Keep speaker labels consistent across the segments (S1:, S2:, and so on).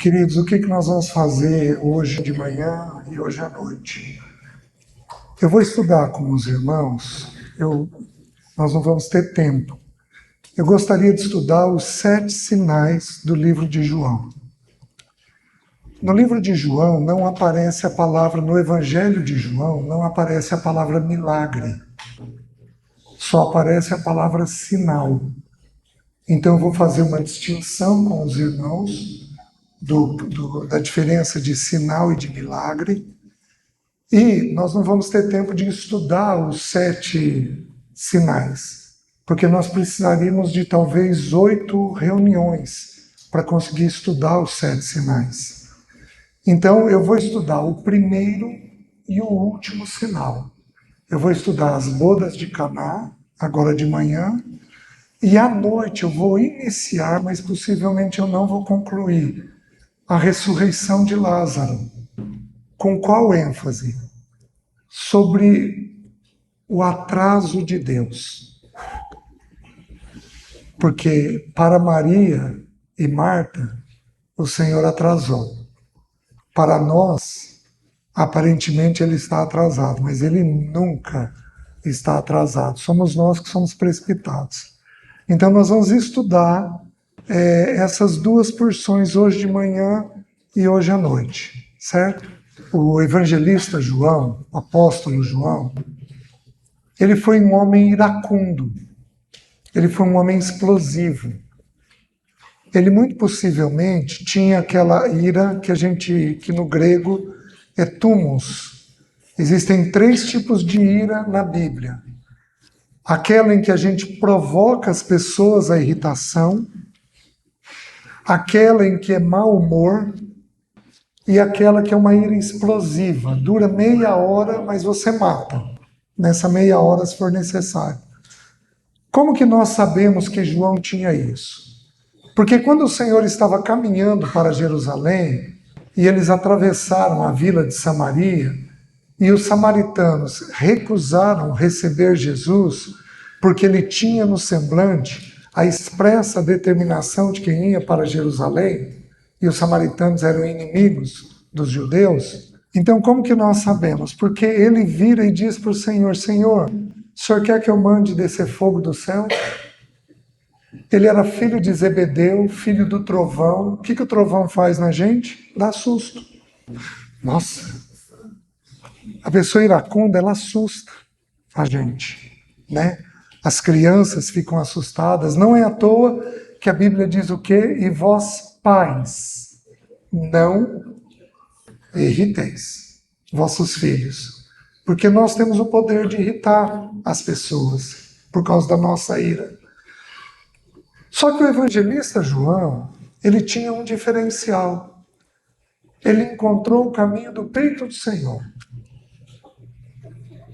S1: Queridos, o que nós vamos fazer hoje de manhã e hoje à noite? Eu vou estudar com os irmãos, nós não vamos ter tempo. Eu gostaria de estudar os 7 sinais do livro de João. No livro de João não aparece a palavra, no Evangelho de João não aparece a palavra milagre. Só aparece a palavra sinal. Então eu vou fazer uma distinção com os irmãos da diferença de sinal e de milagre. E nós não vamos ter tempo de estudar os 7 sinais, porque nós precisaríamos de talvez 8 reuniões para conseguir estudar os 7 sinais. Então eu vou estudar o primeiro e o último sinal. Eu vou estudar as bodas de Caná, agora de manhã, e à noite eu vou iniciar, mas possivelmente eu não vou concluir, a ressurreição de Lázaro. Com qual ênfase? Sobre o atraso de Deus. Porque para Maria e Marta, o Senhor atrasou. Para nós, aparentemente ele está atrasado, mas ele nunca está atrasado. Somos nós que somos precipitados. Então nós vamos estudar essas 2 porções hoje de manhã e hoje à noite, certo? O evangelista João, o apóstolo João, ele foi um homem iracundo, ele foi um homem explosivo. Ele muito possivelmente tinha aquela ira que no grego é thumos. Existem 3 tipos de ira na Bíblia. Aquela em que a gente provoca as pessoas à irritação, aquela em que é mau humor e aquela que é uma ira explosiva. Dura meia hora, mas você mata nessa meia hora se for necessário. Como que nós sabemos que João tinha isso? Porque quando o Senhor estava caminhando para Jerusalém e eles atravessaram a vila de Samaria e os samaritanos recusaram receber Jesus porque ele tinha no semblante a expressa determinação de quem ia para Jerusalém, e os samaritanos eram inimigos dos judeus. Então, como que nós sabemos? Porque ele vira e diz para o Senhor: Senhor, o Senhor quer que eu mande descer fogo do céu? Ele era filho de Zebedeu, filho do trovão. O que o trovão faz na gente? Dá susto. Nossa, a pessoa iracunda, ela assusta a gente, né? As crianças ficam assustadas. Não é à toa que a Bíblia diz o quê? E vós, pais, não irriteis vossos filhos. Porque nós temos o poder de irritar as pessoas por causa da nossa ira. Só que o evangelista João, ele tinha um diferencial. Ele encontrou o caminho do peito do Senhor.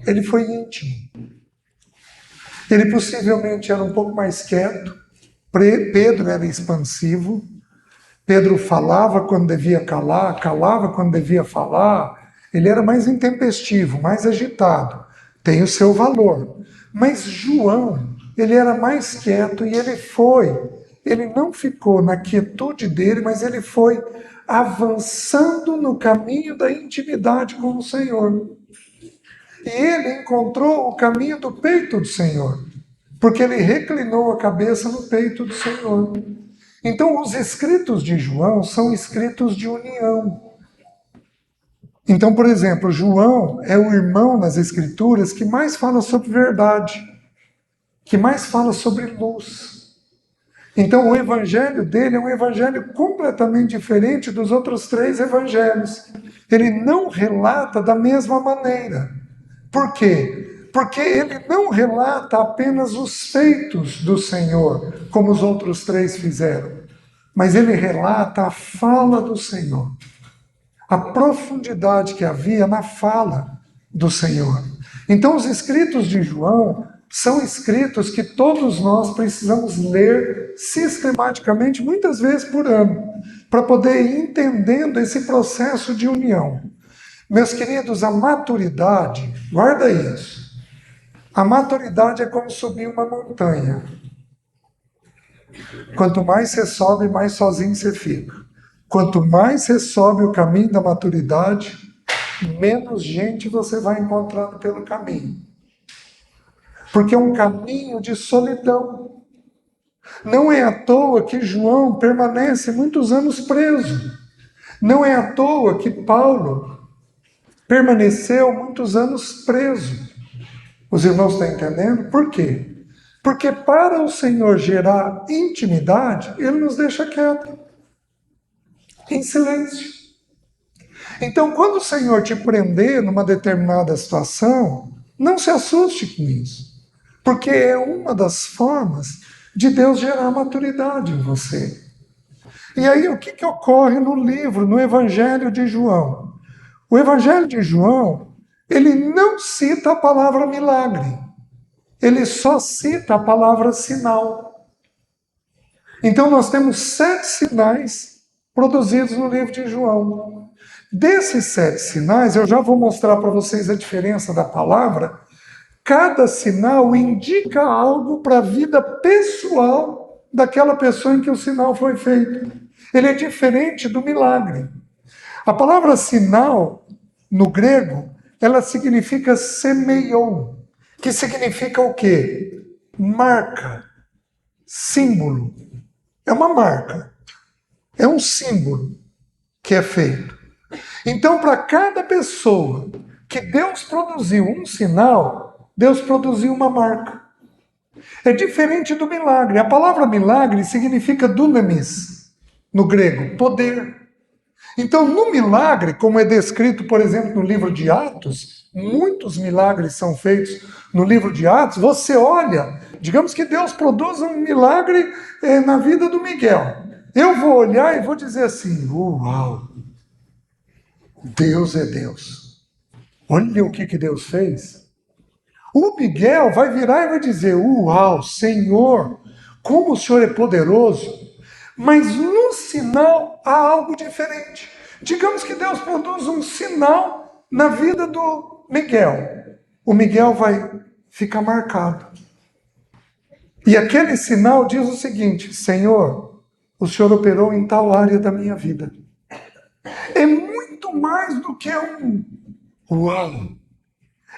S1: Ele foi íntimo. Ele possivelmente era um pouco mais quieto. Pedro era expansivo. Pedro falava quando devia calar, calava quando devia falar. Ele era mais intempestivo, mais agitado. Tem o seu valor. Mas João, ele era mais quieto e ele não ficou na quietude dele, mas ele foi avançando no caminho da intimidade com o Senhor. E ele encontrou o caminho do peito do Senhor, porque ele reclinou a cabeça no peito do Senhor. Então, os escritos de João são escritos de união. Então, por exemplo, João é o irmão nas Escrituras que mais fala sobre verdade, que mais fala sobre luz. Então, o evangelho dele é um evangelho completamente diferente dos outros 3 evangelhos. Ele não relata da mesma maneira. Por quê? Porque ele não relata apenas os feitos do Senhor, como os outros 3 fizeram, mas ele relata a fala do Senhor, a profundidade que havia na fala do Senhor. Então, os escritos de João são escritos que todos nós precisamos ler sistematicamente, muitas vezes por ano, para poder ir entendendo esse processo de união. Meus queridos, a maturidade, guarda isso. A maturidade é como subir uma montanha. Quanto mais você sobe, mais sozinho você fica. Quanto mais você sobe o caminho da maturidade, menos gente você vai encontrando pelo caminho. Porque é um caminho de solidão. Não é à toa que João permanece muitos anos preso. Não é à toa que Paulo permaneceu muitos anos preso. Os irmãos estão entendendo? Por quê? Porque para o Senhor gerar intimidade, Ele nos deixa quieto, em silêncio. Então, quando o Senhor te prender numa determinada situação, não se assuste com isso. Porque é uma das formas de Deus gerar maturidade em você. E aí, o que ocorre no livro, no Evangelho de João? O Evangelho de João, ele não cita a palavra milagre. Ele só cita a palavra sinal. Então, nós temos 7 sinais produzidos no livro de João. Desses 7 sinais, eu já vou mostrar para vocês a diferença da palavra. Cada sinal indica algo para a vida pessoal daquela pessoa em que o sinal foi feito. Ele é diferente do milagre. A palavra sinal, no grego, ela significa semeion, que significa o quê? Marca, símbolo. É uma marca, é um símbolo que é feito. Então, para cada pessoa que Deus produziu um sinal, Deus produziu uma marca. É diferente do milagre. A palavra milagre significa dunamis, no grego, poder. Então, no milagre, como é descrito, por exemplo, no livro de Atos, muitos milagres são feitos no livro de Atos, você olha, digamos que Deus produz um milagre na vida do Miguel. Eu vou olhar e vou dizer assim, uau, Deus é Deus. Olha o que Deus fez. O Miguel vai virar e vai dizer, uau, Senhor, como o Senhor é poderoso. Mas no sinal há algo diferente. Digamos que Deus produz um sinal na vida do Miguel. O Miguel vai ficar marcado. E aquele sinal diz o seguinte, Senhor, o Senhor operou em tal área da minha vida. É muito mais do que um uau.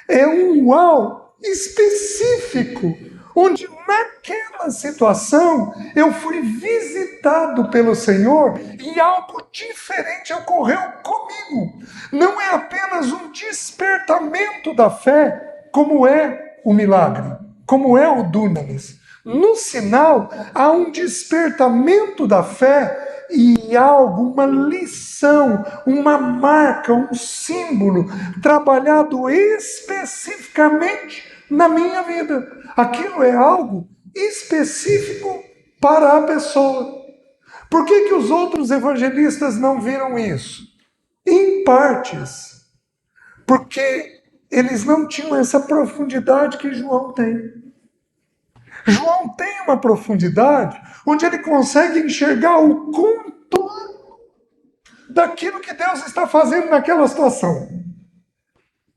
S1: É um uau específico, onde naquela situação eu fui visitado pelo Senhor e algo diferente ocorreu comigo. Não é apenas um despertamento da fé, como é o milagre, como é o dunamis. No sinal, há um despertamento da fé e algo, uma lição, uma marca, um símbolo trabalhado especificamente na minha vida. Aquilo é algo específico para a pessoa. Por que os outros evangelistas não viram isso? Em partes, porque eles não tinham essa profundidade que João tem. João tem uma profundidade onde ele consegue enxergar o contorno daquilo que Deus está fazendo naquela situação.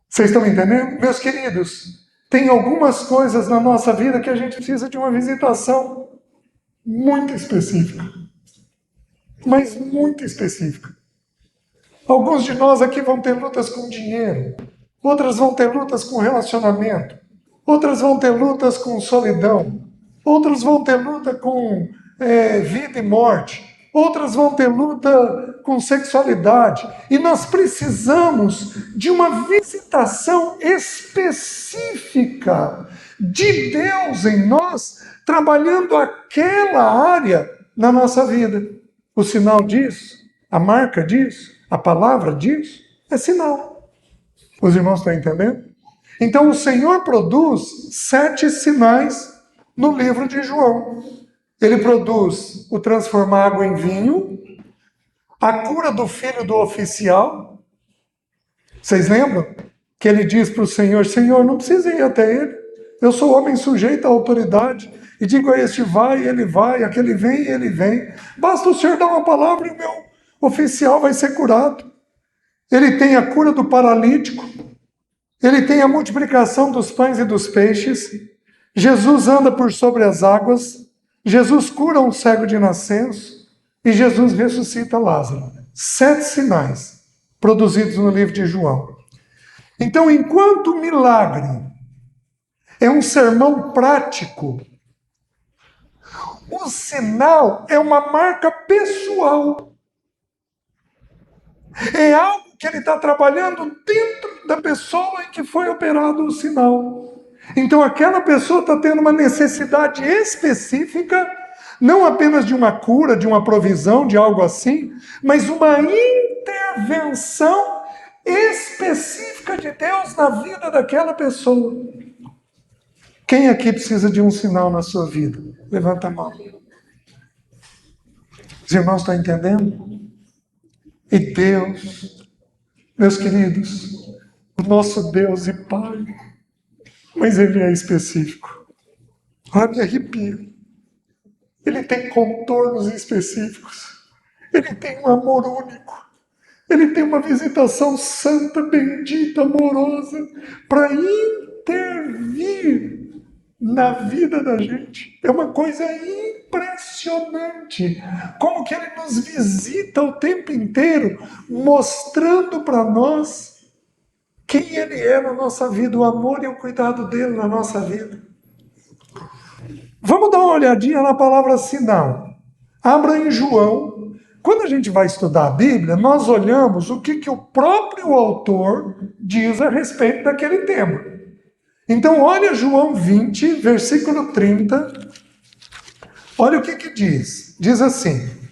S1: Vocês estão entendendo? Meus queridos, tem algumas coisas na nossa vida que a gente precisa de uma visitação muito específica. Mas muito específica. Alguns de nós aqui vão ter lutas com dinheiro, outras vão ter lutas com relacionamento, outras vão ter lutas com solidão, outros vão ter luta com vida e morte, outras vão ter luta com sexualidade. E nós precisamos de uma visitação específica de Deus em nós, trabalhando aquela área na nossa vida. O sinal disso, a marca disso, a palavra disso, é sinal. Os irmãos estão entendendo? Então o Senhor produz 7 sinais no livro de João. Ele produz o transformar água em vinho, a cura do filho do oficial. Vocês lembram? Que ele diz para o Senhor, Senhor, não precisa ir até ele. Eu sou homem sujeito à autoridade. E digo a este vai, e ele vai, aquele vem, e ele vem. Basta o Senhor dar uma palavra e o meu oficial vai ser curado. Ele tem a cura do paralítico. Ele tem a multiplicação dos pães e dos peixes. Jesus anda por sobre as águas. Jesus cura um cego de nascença. e Jesus ressuscita Lázaro. 7 sinais produzidos no livro de João. Então, enquanto o milagre é um sermão prático, o sinal é uma marca pessoal. É algo que ele está trabalhando dentro da pessoa em que foi operado o sinal. Então aquela pessoa está tendo uma necessidade específica, não apenas de uma cura, de uma provisão, de algo assim, mas uma intervenção específica de Deus na vida daquela pessoa. Quem aqui precisa de um sinal na sua vida? Levanta a mão. Os irmãos estão entendendo? E Deus, meus queridos, o nosso Deus e Pai, mas Ele é específico. Olha, me arrepia. Ele tem contornos específicos. Ele tem um amor único. Ele tem uma visitação santa, bendita, amorosa, para intervir na vida da gente. É uma coisa impressionante. Como que Ele nos visita o tempo inteiro, mostrando para nós quem Ele é na nossa vida, o amor e o cuidado dEle na nossa vida. Vamos dar uma olhadinha na palavra sinal. Abra em João. Quando a gente vai estudar a Bíblia, nós olhamos o que o próprio autor diz a respeito daquele tema. Então, olha João 20, versículo 30. Olha o que diz. Diz assim: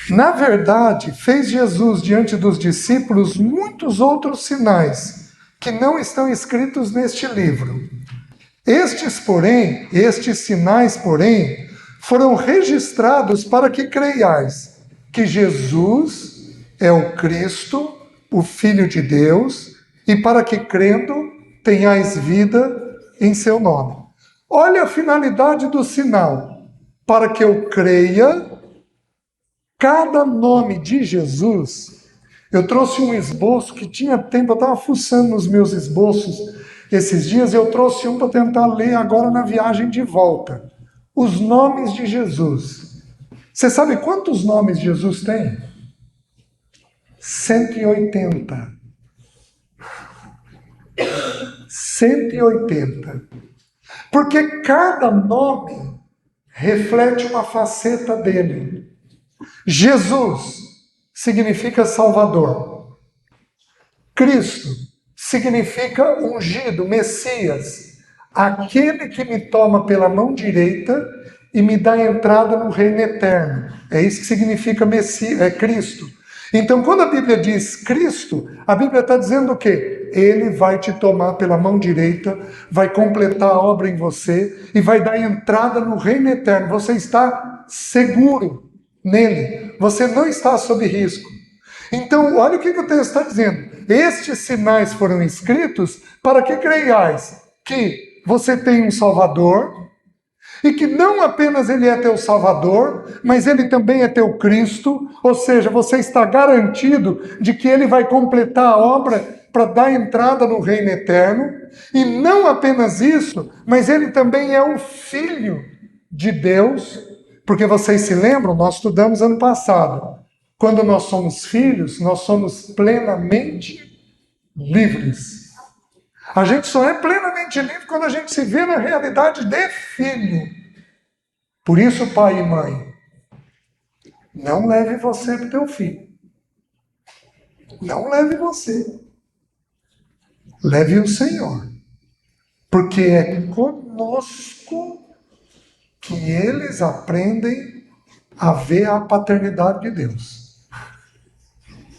S1: na verdade, fez Jesus diante dos discípulos muitos outros sinais que não estão escritos neste livro. Estes sinais, porém, foram registrados para que creiais que Jesus é o Cristo, o Filho de Deus, e para que, crendo, tenhais vida em seu nome. Olha a finalidade do sinal. Para que eu creia, cada nome de Jesus. Eu trouxe um esboço que tinha tempo, eu estava fuçando nos meus esboços esses dias, eu trouxe um para tentar ler agora na viagem de volta. Os nomes de Jesus. Você sabe quantos nomes Jesus tem? 180. 180. Porque cada nome reflete uma faceta dele. Jesus significa Salvador. Cristo significa ungido, Messias, aquele que me toma pela mão direita e me dá entrada no reino eterno. É isso que significa Messias, Cristo. Então, quando a Bíblia diz Cristo, a Bíblia está dizendo o quê? Ele vai te tomar pela mão direita, vai completar a obra em você e vai dar entrada no reino eterno. Você está seguro nele. Você não está sob risco. Então, olha o que o texto está dizendo. Estes sinais foram escritos para que creiais que você tem um Salvador e que não apenas Ele é teu Salvador, mas Ele também é teu Cristo, ou seja, você está garantido de que Ele vai completar a obra para dar entrada no reino eterno, e não apenas isso, mas Ele também é o Filho de Deus, porque vocês se lembram, nós estudamos ano passado, quando nós somos filhos, nós somos plenamente livres. A gente só é plenamente livre quando a gente se vê na realidade de filho. Por isso, pai e mãe, não leve você para o teu filho. Não leve você. Leve o Senhor. Porque é conosco que eles aprendem a ver a paternidade de Deus.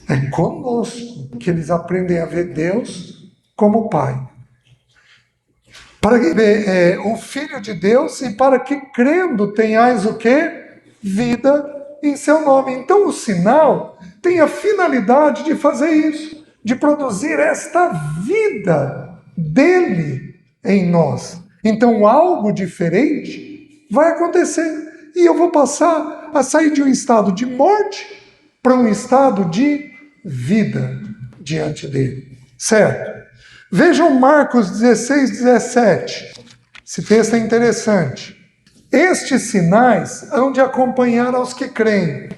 S1: É conosco que eles aprendem a ver Deus como Pai. Para que o Filho de Deus e para que crendo tenhais o quê? Vida em seu nome. Então o sinal tem a finalidade de fazer isso, de produzir esta vida dele em nós. Então algo diferente vai acontecer. E eu vou passar a sair de um estado de morte para um estado de vida diante dele. Certo? Vejam Marcos 16, 17. Esse texto é interessante. Estes sinais hão de acompanhar aos que creem.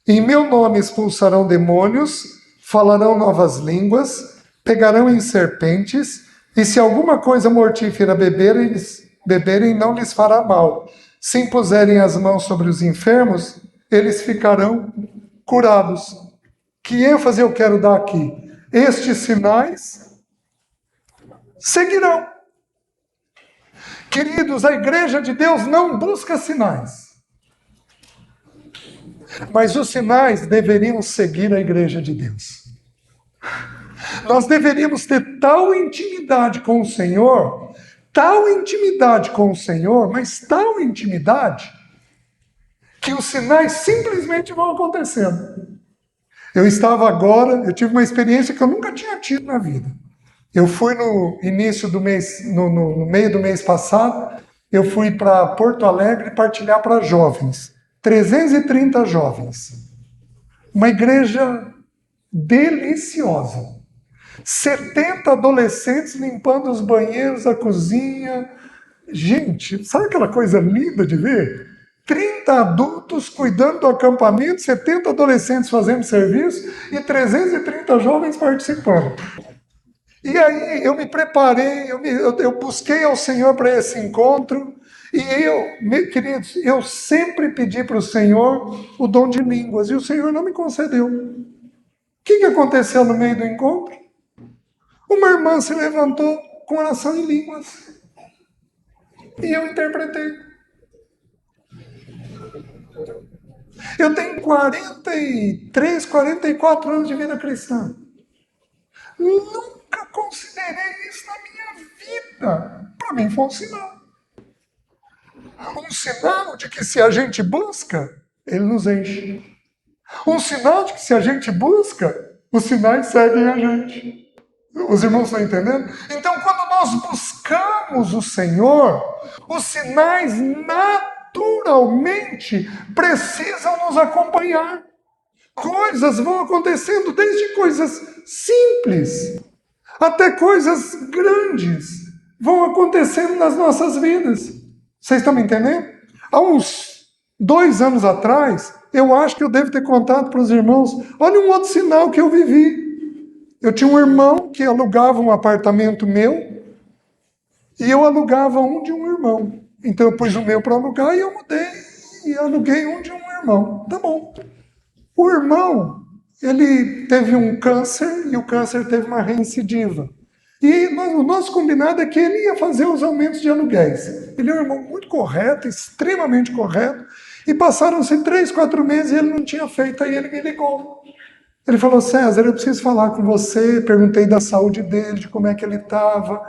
S1: Em meu nome expulsarão demônios, falarão novas línguas, pegarão em serpentes, e se alguma coisa mortífera beberem, não lhes fará mal. Se impuserem as mãos sobre os enfermos, eles ficarão curados. Que ênfase eu quero dar aqui? Estes sinais seguirão. Queridos, a igreja de Deus não busca sinais. Mas os sinais deveriam seguir a igreja de Deus. Nós deveríamos ter tal intimidade com o Senhor, mas tal intimidade, que os sinais simplesmente vão acontecendo. Eu tive uma experiência que eu nunca tinha tido na vida. Eu fui no início do mês, no meio do mês passado, eu fui para Porto Alegre partilhar para jovens. 330 jovens. Uma igreja deliciosa. 70 adolescentes limpando os banheiros, a cozinha. Gente, sabe aquela coisa linda de ver? 30 adultos cuidando do acampamento, 70 adolescentes fazendo serviço e 330 jovens participando. E aí eu me preparei, eu busquei ao Senhor para esse encontro. E meus queridos, eu sempre pedi para o Senhor o dom de línguas, e o Senhor não me concedeu. O que aconteceu no meio do encontro? Uma irmã se levantou com oração em línguas. E eu interpretei. Eu tenho 43, 44 anos de vida cristã. Nunca considerei isso na minha vida. Para mim foi um sinal. Um sinal de que se a gente busca, ele nos enche. Um sinal de que se a gente busca, os sinais seguem a gente. Os irmãos estão entendendo? Então, quando nós buscamos o Senhor, os sinais naturalmente precisam nos acompanhar. Coisas vão acontecendo, desde coisas simples até coisas grandes vão acontecendo nas nossas vidas. Vocês estão me entendendo? Há uns 2 anos atrás, eu acho que eu devo ter contado para os irmãos, olha um outro sinal que eu vivi. Eu tinha um irmão que alugava um apartamento meu e eu alugava um de um irmão. Então eu pus o meu para alugar e eu mudei e aluguei um de um irmão. Tá bom. O irmão, ele teve um câncer e o câncer teve uma reincidiva. E o nosso combinado é que ele ia fazer os aumentos de aluguéis. Ele é um irmão muito correto, extremamente correto. E passaram-se 3, 4 meses e ele não tinha feito. Aí ele me ligou. Ele falou, César, eu preciso falar com você. Perguntei da saúde dele, de como é que ele estava.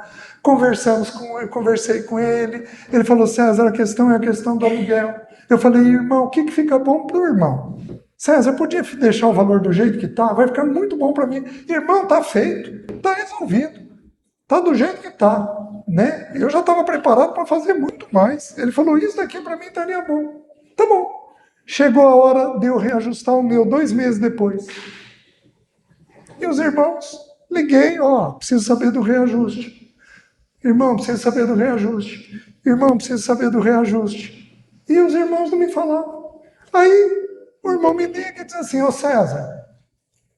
S1: Conversei com ele. Ele falou, César, a questão é a questão do aluguel. Eu falei, irmão, o que fica bom para o irmão? César, podia deixar o valor do jeito que está? Vai ficar muito bom para mim. Irmão, está feito, está resolvido. Está do jeito que está. Né? Eu já estava preparado para fazer muito mais. Ele falou, isso daqui para mim estaria bom. Tá bom. Chegou a hora de eu reajustar o meu 2 meses depois. E os irmãos, liguei, preciso saber do reajuste. Irmão, preciso saber do reajuste. Irmão, preciso saber do reajuste. E os irmãos não me falavam. Aí o irmão me liga e diz assim, ô César,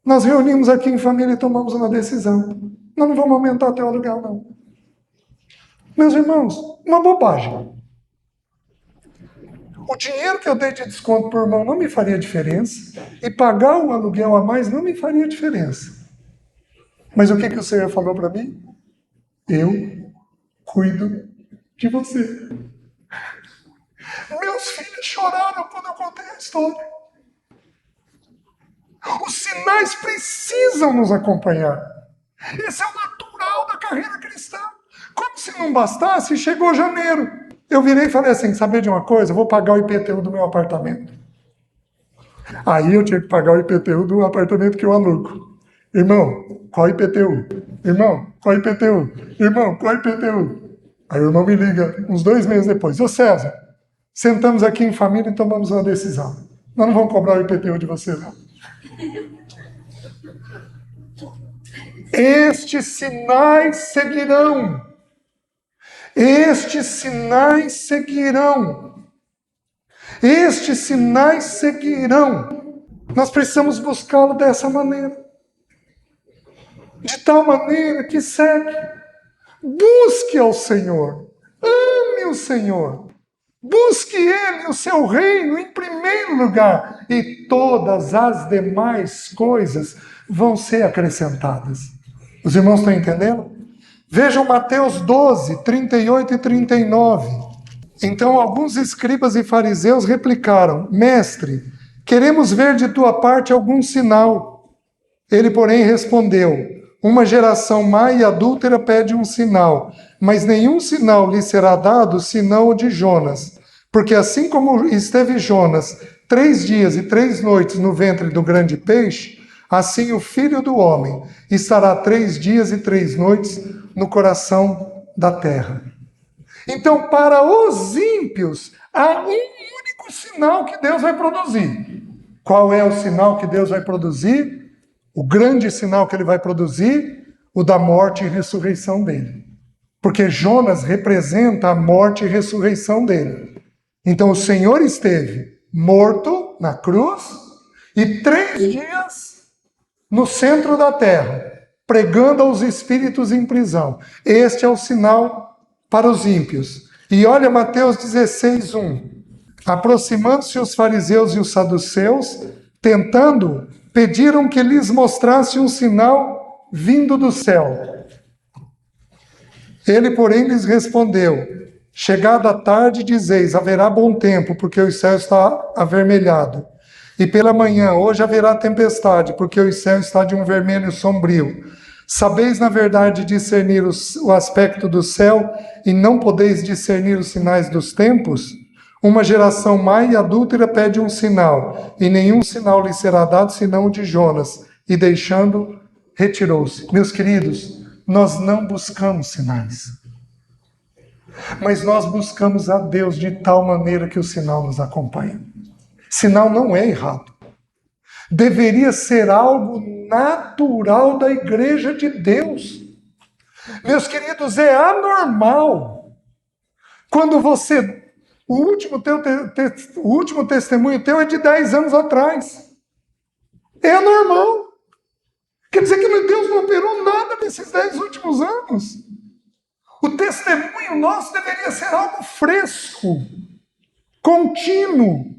S1: nós reunimos aqui em família e tomamos uma decisão. Nós não vamos aumentar teu aluguel, não. Meus irmãos, uma bobagem. O dinheiro que eu dei de desconto para o irmão não me faria diferença, e pagar o aluguel a mais não me faria diferença. Mas o que o Senhor falou para mim? Eu cuido de você. Meus filhos choraram quando eu contei a história. Os sinais precisam nos acompanhar. Esse é o natural da carreira cristã. Como se não bastasse, chegou janeiro. Eu virei e falei assim, saber de uma coisa? Eu vou pagar o IPTU do meu apartamento. Aí eu tinha que pagar o IPTU do apartamento que eu alugo. Irmão, qual IPTU? Irmão, qual IPTU? Irmão, qual IPTU? Aí o irmão me liga uns 2 meses depois. Ô César, sentamos aqui em família e tomamos uma decisão. Nós não vamos cobrar o IPTU de você, não. Estes sinais seguirão. Estes sinais seguirão. Estes sinais seguirão. Nós precisamos buscá-lo dessa maneira. De tal maneira que segue. Busque ao Senhor. Ame o Senhor. Busque Ele, o seu reino, em primeiro lugar. E todas as demais coisas vão ser acrescentadas. Os irmãos estão entendendo? Vejam Mateus 12, 38 e 39. Então alguns escribas e fariseus replicaram: Mestre, queremos ver de tua parte algum sinal. Ele, porém, respondeu: Uma geração má e adúltera pede um sinal, mas nenhum sinal lhe será dado senão o de Jonas. Porque assim como esteve Jonas 3 dias e 3 noites no ventre do grande peixe, assim o Filho do Homem estará 3 dias e 3 noites no coração da terra. Então, para os ímpios, há um único sinal que Deus vai produzir. Qual é o sinal que Deus vai produzir? O grande sinal que ele vai produzir? O da morte e ressurreição dele. Porque Jonas representa a morte e ressurreição dele. Então o Senhor esteve morto na cruz e 3 dias no centro da terra, pregando aos espíritos em prisão. Este é o sinal para os ímpios. E olha Mateus 16, 1. Aproximando-se os fariseus e os saduceus, tentando, pediram que lhes mostrasse um sinal vindo do céu. Ele, porém, lhes respondeu: Chegada a tarde, dizeis, haverá bom tempo, porque o céu está avermelhado. E pela manhã, hoje haverá tempestade, porque o céu está de um vermelho sombrio. Sabeis, na verdade, discernir o aspecto do céu, e não podeis discernir os sinais dos tempos? Uma geração má e adúltera pede um sinal, e nenhum sinal lhe será dado, senão o de Jonas. E deixando, retirou-se. Meus queridos, nós não buscamos sinais. Mas nós buscamos a Deus de tal maneira que o sinal nos acompanha. Sinal não é errado. Deveria ser algo natural da igreja de Deus. Meus queridos, é anormal quando você... O último testemunho teu é de 10 anos atrás. É anormal. Quer dizer que Deus não operou nada nesses 10 últimos anos. O testemunho nosso deveria ser algo fresco, contínuo,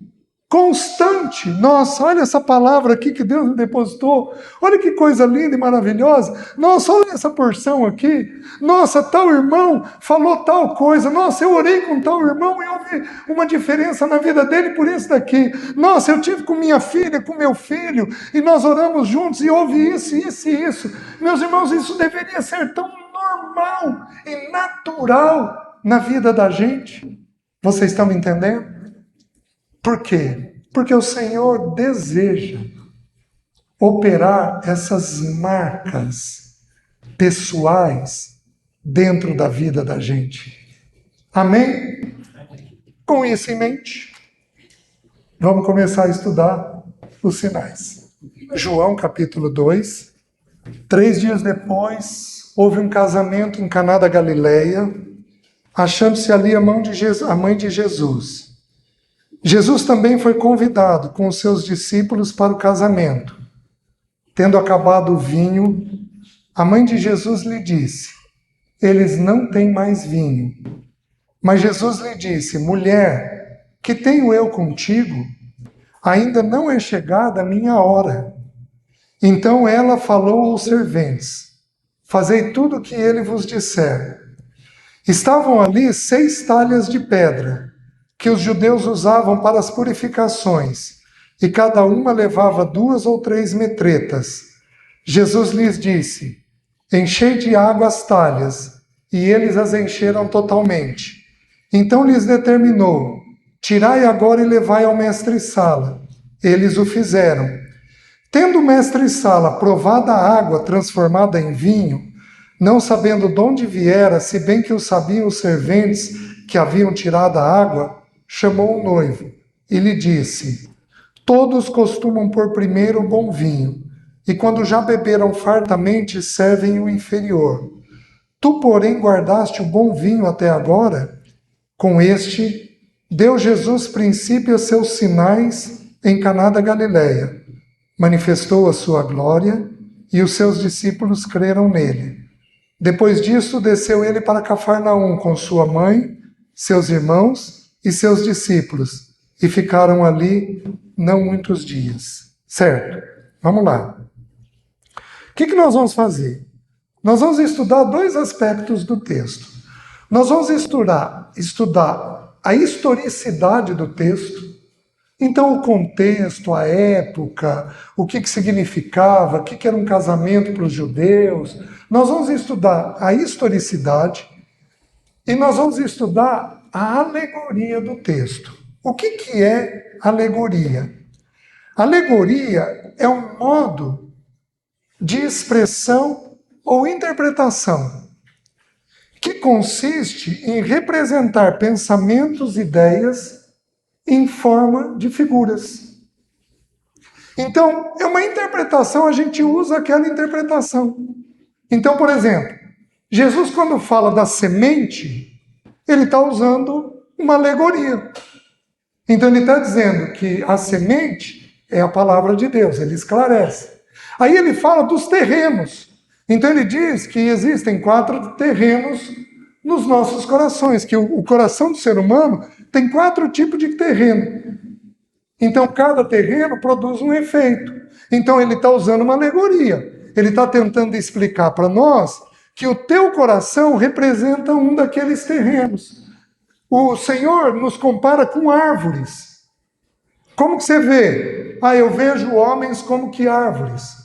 S1: constante. Nossa, olha essa palavra aqui que Deus depositou. Olha que coisa linda e maravilhosa. Nossa, olha essa porção aqui. Nossa, tal irmão falou tal coisa. Nossa, eu orei com tal irmão e houve uma diferença na vida dele por isso daqui. Nossa, eu tive com minha filha, com meu filho, e nós oramos juntos e houve isso, isso e isso. Meus irmãos, isso deveria ser tão normal e natural na vida da gente. Vocês estão me entendendo? Por quê? Porque o Senhor deseja operar essas marcas pessoais dentro da vida da gente. Amém? Com isso em mente, vamos começar a estudar os sinais. João capítulo 2. 3 dias depois, houve um casamento em Caná da Galileia, achando-se ali a mãe de Jesus. Jesus também foi convidado com os seus discípulos para o casamento. Tendo acabado o vinho, a mãe de Jesus lhe disse: eles não têm mais vinho. Mas Jesus lhe disse: mulher, que tenho eu contigo? Ainda não é chegada a minha hora. Então ela falou aos serventes: fazei tudo o que ele vos disser. Estavam ali 6 talhas de pedra, que os judeus usavam para as purificações, e cada uma levava 2 ou 3 metretas. Jesus lhes disse: enchei de água as talhas, e eles as encheram totalmente. Então lhes determinou: tirai agora e levai ao mestre-sala. Eles o fizeram. Tendo o mestre-sala provado a água transformada em vinho, não sabendo de onde viera, se bem que o sabiam os serventes que haviam tirado a água, chamou o noivo e lhe disse: todos costumam pôr primeiro o bom vinho, e quando já beberam fartamente, servem o inferior. Tu, porém, guardaste o bom vinho até agora? Com este deu Jesus princípio a seus sinais em Caná da Galileia. Manifestou a sua glória e os seus discípulos creram nele. Depois disso, desceu ele para Cafarnaum com sua mãe, seus irmãos e seus discípulos, e ficaram ali não muitos dias. Certo? Vamos lá. O que nós vamos fazer? Nós vamos estudar dois aspectos do texto. Nós vamos estudar a historicidade do texto. Então, o contexto, a época, o que significava, o que era um casamento para os judeus. Nós vamos estudar a historicidade e nós vamos estudar a alegoria do texto. O que é alegoria? Alegoria é um modo de expressão ou interpretação que consiste em representar pensamentos, ideias em forma de figuras. Então, é uma interpretação, a gente usa aquela interpretação. Então, por exemplo, Jesus, quando fala da semente, ele está usando uma alegoria. Então, ele está dizendo que a semente é a palavra de Deus, ele esclarece. Aí ele fala dos terrenos. Então, ele diz que existem 4 terrenos nos nossos corações, que o coração do ser humano tem 4 tipos de terreno. Então, cada terreno produz um efeito. Então, ele está usando uma alegoria. Ele está tentando explicar para nós que o teu coração representa um daqueles terrenos. O Senhor nos compara com árvores. Como que você vê? Eu vejo homens como que árvores.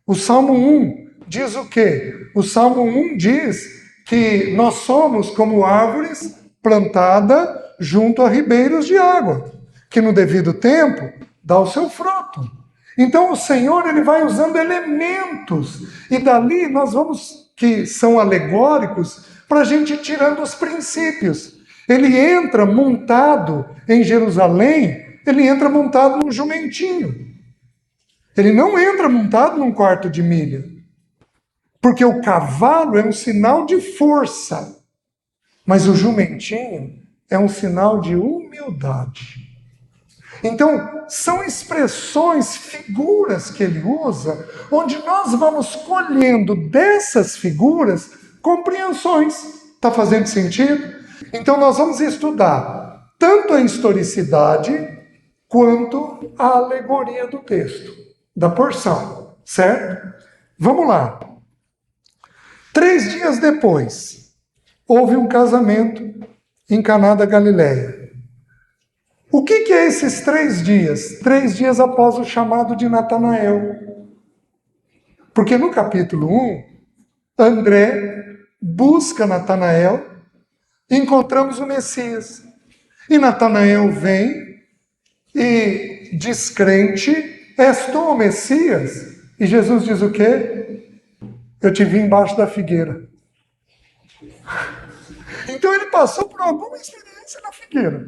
S1: O Salmo 1 diz o quê? O Salmo 1 diz que nós somos como árvores plantadas junto a ribeiros de água, que no devido tempo dá o seu fruto. Então o Senhor ele vai usando elementos, e dali nós vamos, que são alegóricos, para a gente ir tirando os princípios. Ele entra montado em Jerusalém, ele entra montado num jumentinho. Ele não entra montado num quarto de milha. Porque o cavalo é um sinal de força, mas o jumentinho é um sinal de humildade. Então, são expressões, figuras que ele usa, onde nós vamos colhendo dessas figuras compreensões. Está fazendo sentido? Então, nós vamos estudar tanto a historicidade quanto a alegoria do texto, da porção, certo? Vamos lá. 3 dias depois, houve um casamento em Caná da Galileia. O que é esses 3 dias? 3 dias após o chamado de Natanael. Porque no capítulo 1, André busca Natanael, encontramos o Messias. E Natanael vem e descrente, és tu o Messias? E Jesus diz o quê? Eu te vi embaixo da figueira. Então ele passou por alguma experiência na figueira,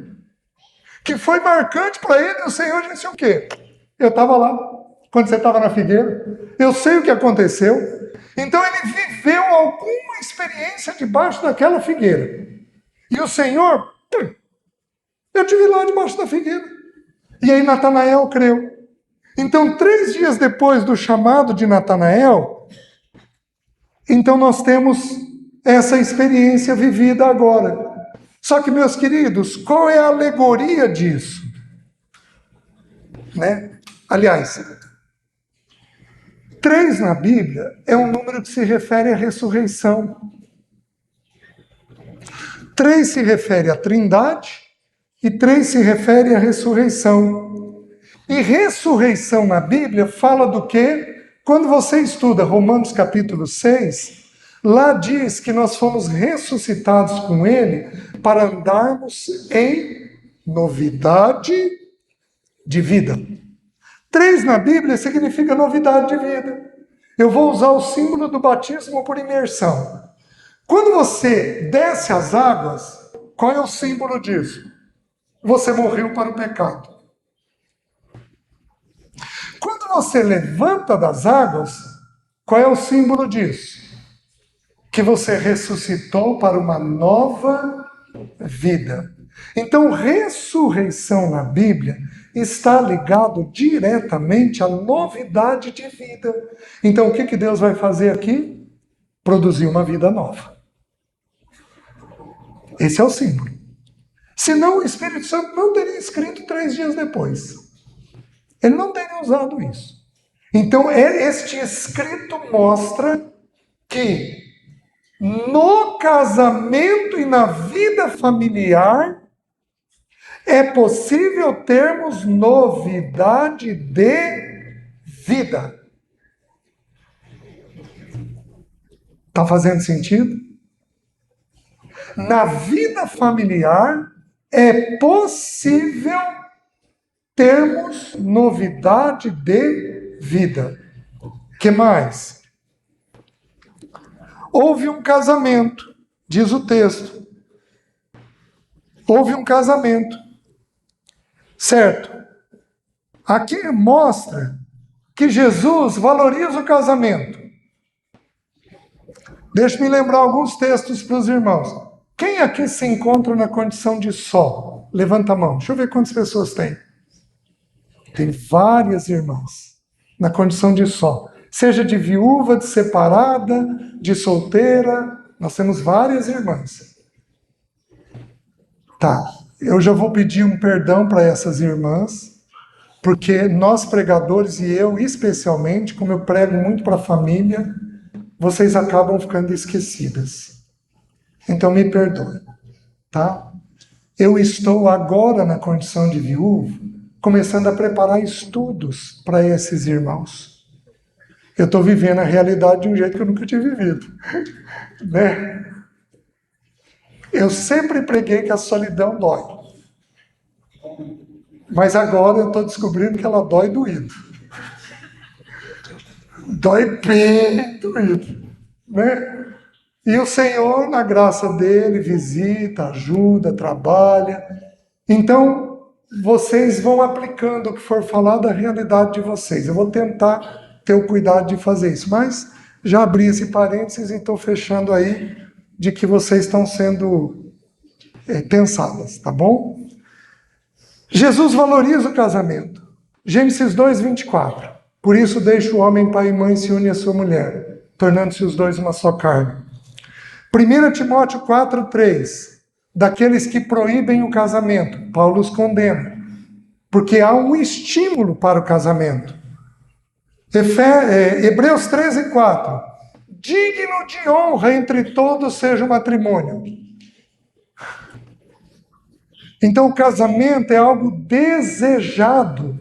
S1: que foi marcante para ele. O Senhor disse o quê? Eu estava lá, quando você estava na figueira. Eu sei o que aconteceu. Então ele viveu alguma experiência debaixo daquela figueira. E o Senhor, eu te vi lá debaixo da figueira. E aí Natanael creu. Então 3 dias depois do chamado de Natanael, então nós temos essa experiência vivida agora. Só que, meus queridos, qual é a alegoria disso? Aliás, 3 na Bíblia é um número que se refere à ressurreição. 3 se refere à Trindade e 3 se refere à ressurreição. E ressurreição na Bíblia fala do quê? Quando você estuda Romanos capítulo 6, lá diz que nós fomos ressuscitados com Ele para andarmos em novidade de vida. 3 na Bíblia significa novidade de vida. Eu vou usar o símbolo do batismo por imersão. Quando você desce as águas, qual é o símbolo disso? Você morreu para o pecado. Quando você levanta das águas, qual é o símbolo disso? Que você ressuscitou para uma nova vida. Então, ressurreição na Bíblia está ligado diretamente à novidade de vida. Então, o que Deus vai fazer aqui? Produzir uma vida nova. Esse é o símbolo. Senão, o Espírito Santo não teria escrito 3 dias depois. Ele não teria usado isso. Então, este escrito mostra que no casamento e na vida familiar é possível termos novidade de vida. Está fazendo sentido? Na vida familiar é possível termos novidade de vida. Que mais? Houve um casamento, diz o texto. Houve um casamento. Certo? Aqui mostra que Jesus valoriza o casamento. Deixa-me lembrar alguns textos para os irmãos. Quem aqui se encontra na condição de só? Levanta a mão. Deixa eu ver quantas pessoas tem. Tem várias irmãs na condição de só. Seja de viúva, de separada, de solteira. Nós temos várias irmãs. Tá. Eu já vou pedir um perdão para essas irmãs, porque nós pregadores, e eu especialmente, como eu prego muito para a família, vocês acabam ficando esquecidas. Então me perdoe, tá? Eu estou agora na condição de viúvo, começando a preparar estudos para esses irmãos. Eu estou vivendo a realidade de um jeito que eu nunca tinha vivido, né? Eu sempre preguei que a solidão dói. Mas agora eu estou descobrindo que ela dói doído. Dói bem doído, né? E o Senhor, na graça dele, visita, ajuda, trabalha. Então, vocês vão aplicando o que for falado à realidade de vocês. Eu vou tentar ter o cuidado de fazer isso. Mas já abri esse parênteses e estou fechando aí de que vocês estão sendo pensadas, tá bom? Jesus valoriza o casamento. Gênesis 2, 24. Por isso deixa o homem pai e mãe e se une à sua mulher, tornando-se os dois uma só carne. 1 Timóteo 4, 3. Daqueles que proíbem o casamento, Paulo os condena, porque há um estímulo para o casamento. Hebreus 13, 4. Digno de honra entre todos seja o matrimônio. Então o casamento é algo desejado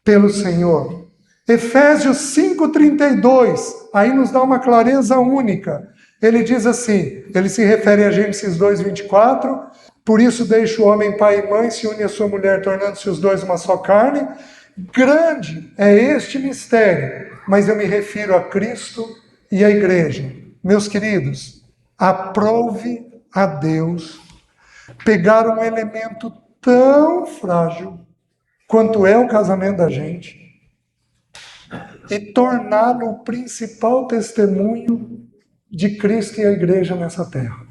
S1: pelo Senhor. Efésios 5,32, aí nos dá uma clareza única. Ele diz assim, ele se refere a Gênesis 2,24, por isso deixa o homem pai e mãe, se une a sua mulher, tornando-se os dois uma só carne. Grande é este mistério, mas eu me refiro a Cristo e à igreja. Meus queridos, aprove a Deus pegar um elemento tão frágil quanto é o casamento da gente e torná-lo o principal testemunho de Cristo e a igreja nessa terra.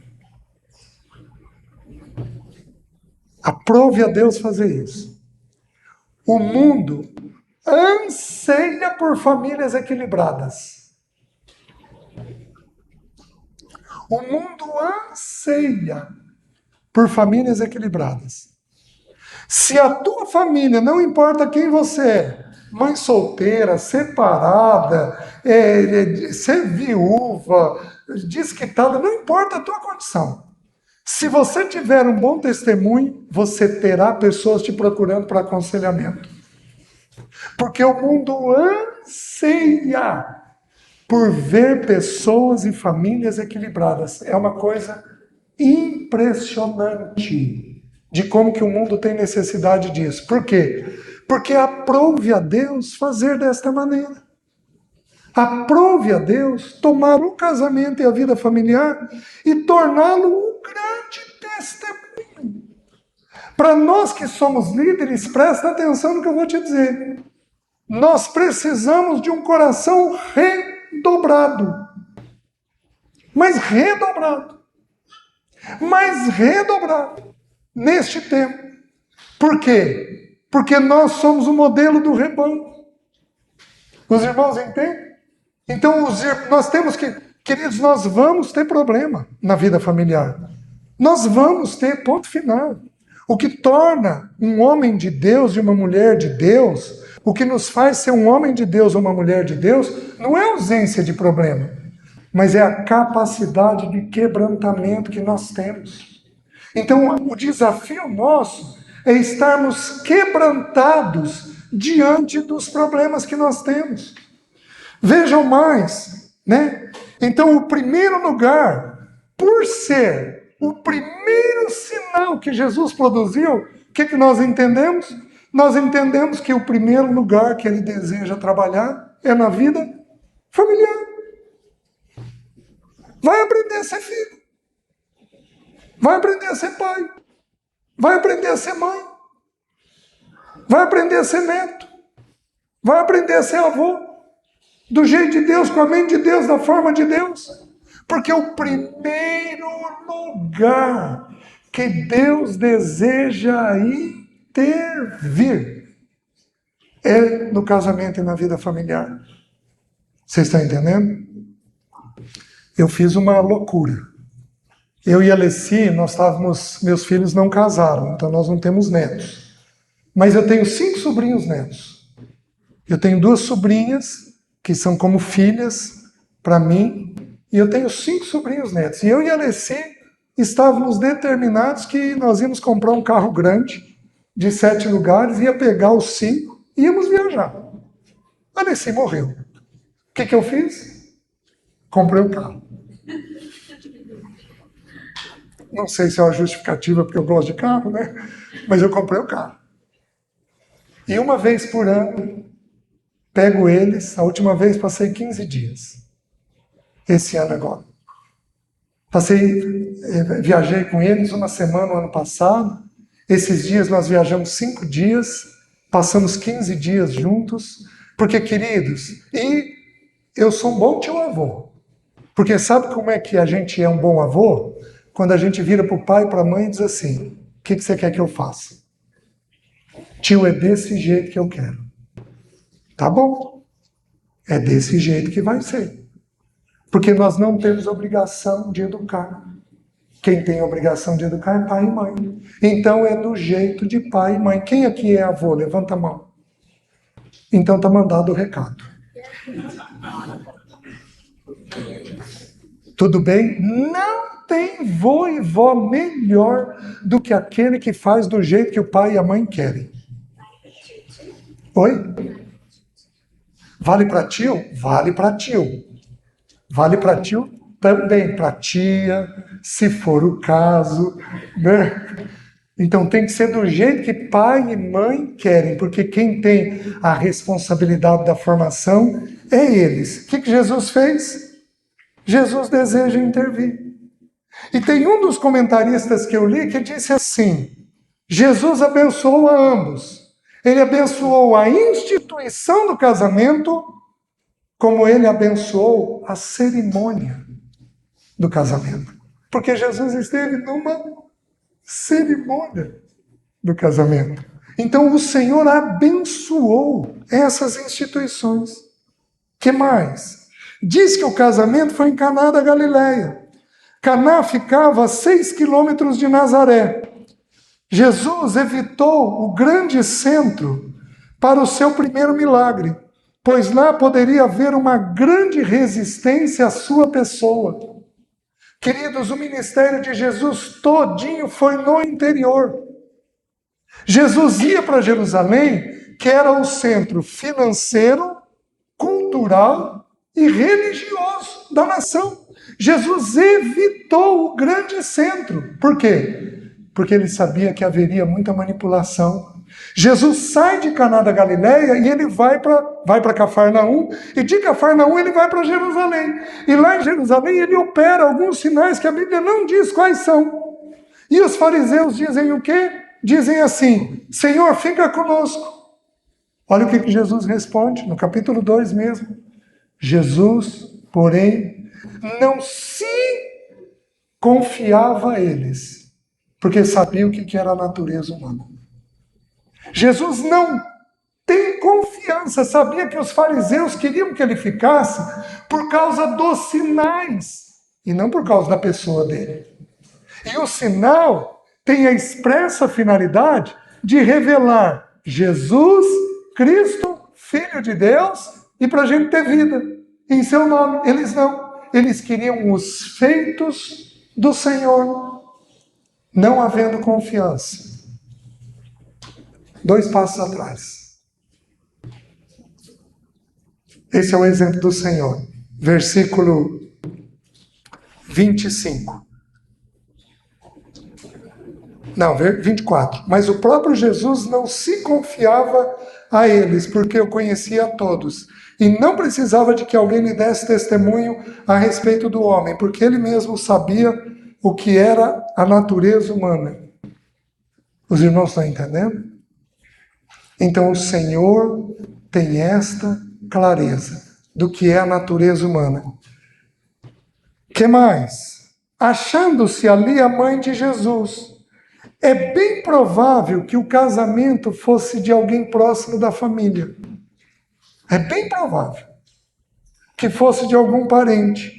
S1: Aprove a Deus fazer isso. O mundo anseia por famílias equilibradas. O mundo anseia por famílias equilibradas. Se a tua família, não importa quem você é, mãe solteira, separada, ser viúva, desquitada, não importa a tua condição. Se você tiver um bom testemunho, você terá pessoas te procurando para aconselhamento. Porque o mundo anseia por ver pessoas e famílias equilibradas. É uma coisa impressionante de como que o mundo tem necessidade disso. Por quê? Porque aprove a Deus fazer desta maneira. Aprove a Deus tomar o casamento e a vida familiar e torná-lo um grande testemunho. Para nós que somos líderes, presta atenção no que eu vou te dizer. Nós precisamos de um coração redobrado. Mas redobrado. neste tempo. Por quê? Porque nós somos o modelo do rebanho. Os irmãos entendem? Então, nós temos que, queridos, nós vamos ter problema na vida familiar. Nós vamos ter, ponto final. O que torna um homem de Deus e uma mulher de Deus, o que nos faz ser um homem de Deus ou uma mulher de Deus, não é ausência de problema, mas é a capacidade de quebrantamento que nós temos. Então, o desafio nosso é estarmos quebrantados diante dos problemas que nós temos. Vejam mais, né? Então, o primeiro lugar, por ser o primeiro sinal que Jesus produziu, o que nós entendemos? Nós entendemos que o primeiro lugar que ele deseja trabalhar é na vida familiar. Vai aprender a ser filho. Vai aprender a ser pai. Vai aprender a ser mãe. Vai aprender a ser neto. Vai aprender a ser avô. Do jeito de Deus, com a mente de Deus, da forma de Deus. Porque o primeiro lugar que Deus deseja intervir é no casamento e na vida familiar. Vocês estão entendendo? Eu fiz uma loucura. Eu e a Alessi, meus filhos não casaram, então nós não temos netos. Mas eu tenho 5 sobrinhos netos. Eu tenho 2 sobrinhas que são como filhas para mim, e eu tenho 5 sobrinhos netos. E eu e a Alessi estávamos determinados que nós íamos comprar um carro grande, de 7 lugares, ia pegar os 5 e íamos viajar. A Alessi morreu. O que eu fiz? Comprei o carro. Não sei se é uma justificativa porque eu gosto de carro, né? Mas eu comprei o carro. E uma vez por ano, pego eles. A última vez passei 15 dias. Esse ano agora. Viajei com eles uma semana no ano passado. Esses dias nós viajamos 5 dias. Passamos 15 dias juntos. Porque, queridos, e eu sou um bom tio-avô. Porque sabe como é que a gente é um bom avô? Quando a gente vira para o pai e para a mãe e diz assim: o que você quer que eu faça? Tio, é desse jeito que eu quero. Tá bom. É desse jeito que vai ser. Porque nós não temos obrigação de educar. Quem tem obrigação de educar é pai e mãe. Então é do jeito de pai e mãe. Quem aqui é avô? Levanta a mão. Então está mandado o recado. Tudo bem? Não tem vô e vó melhor do que aquele que faz do jeito que o pai e a mãe querem. Oi? Vale para tio? Vale para tio. Vale para tio também, para tia, se for o caso, né? Então tem que ser do jeito que pai e mãe querem, porque quem tem a responsabilidade da formação é eles. O que Jesus fez? Jesus deseja intervir. E tem um dos comentaristas que eu li que disse assim: Jesus abençoou a ambos. Ele abençoou a instituição do casamento, como ele abençoou a cerimônia do casamento. Porque Jesus esteve numa cerimônia do casamento. Então o Senhor abençoou essas instituições. Que mais? Diz que o casamento foi em Caná da Galileia. Caná ficava a 6 quilômetros de Nazaré. Jesus evitou o grande centro para o seu primeiro milagre, pois lá poderia haver uma grande resistência à sua pessoa. Queridos, o ministério de Jesus todinho foi no interior. Jesus ia para Jerusalém, que era o centro financeiro, cultural e religioso da nação. Jesus evitou o grande centro. Por quê? Porque ele sabia que haveria muita manipulação. Jesus sai de Caná da Galileia e ele vai para Cafarnaum, e de Cafarnaum ele vai para Jerusalém. E lá em Jerusalém ele opera alguns sinais que a Bíblia não diz quais são. E os fariseus dizem o quê? Dizem assim: Senhor, fica conosco. Olha o que Jesus responde, no capítulo 2 mesmo. Jesus, porém, não se confiava a eles, porque sabia o que era a natureza humana. Jesus não tem confiança, sabia que os fariseus queriam que ele ficasse por causa dos sinais, e não por causa da pessoa dele. E o sinal tem a expressa finalidade de revelar Jesus, Cristo, Filho de Deus, e para a gente ter vida em seu nome. Eles não. Eles queriam os feitos do Senhor, não havendo confiança. 2 passos atrás. Esse é o exemplo do Senhor. Versículo 25. Não, 24. Mas o próprio Jesus não se confiava a eles, porque eu conhecia a todos. E não precisava de que alguém lhe desse testemunho a respeito do homem, porque ele mesmo sabia o que era a natureza humana. Os irmãos estão entendendo? Então o Senhor tem esta clareza do que é a natureza humana. Que mais? Achando-se ali a mãe de Jesus, é bem provável que o casamento fosse de alguém próximo da família. É bem provável que fosse de algum parente.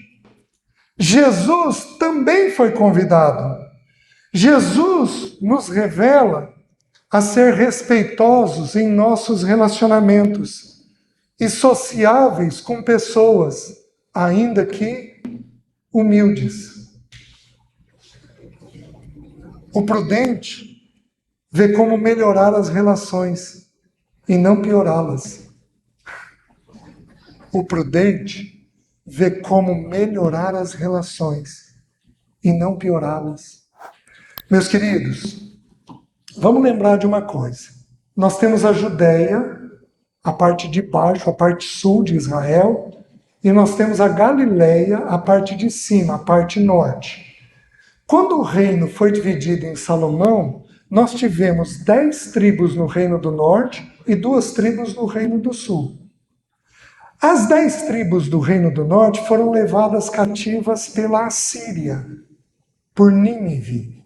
S1: Jesus também foi convidado. Jesus nos revela a ser respeitosos em nossos relacionamentos e sociáveis com pessoas, ainda que humildes. O prudente vê como melhorar as relações e não piorá-las. O prudente vê como melhorar as relações e não piorá-las. Meus queridos, vamos lembrar de uma coisa. Nós temos a Judéia, a parte de baixo, a parte sul de Israel, e nós temos a Galileia, a parte de cima, a parte norte. Quando o reino foi dividido em Salomão, nós tivemos 10 tribos no reino do norte e 2 tribos no reino do sul. As 10 tribos do reino do norte foram levadas cativas pela Assíria, por Nínive.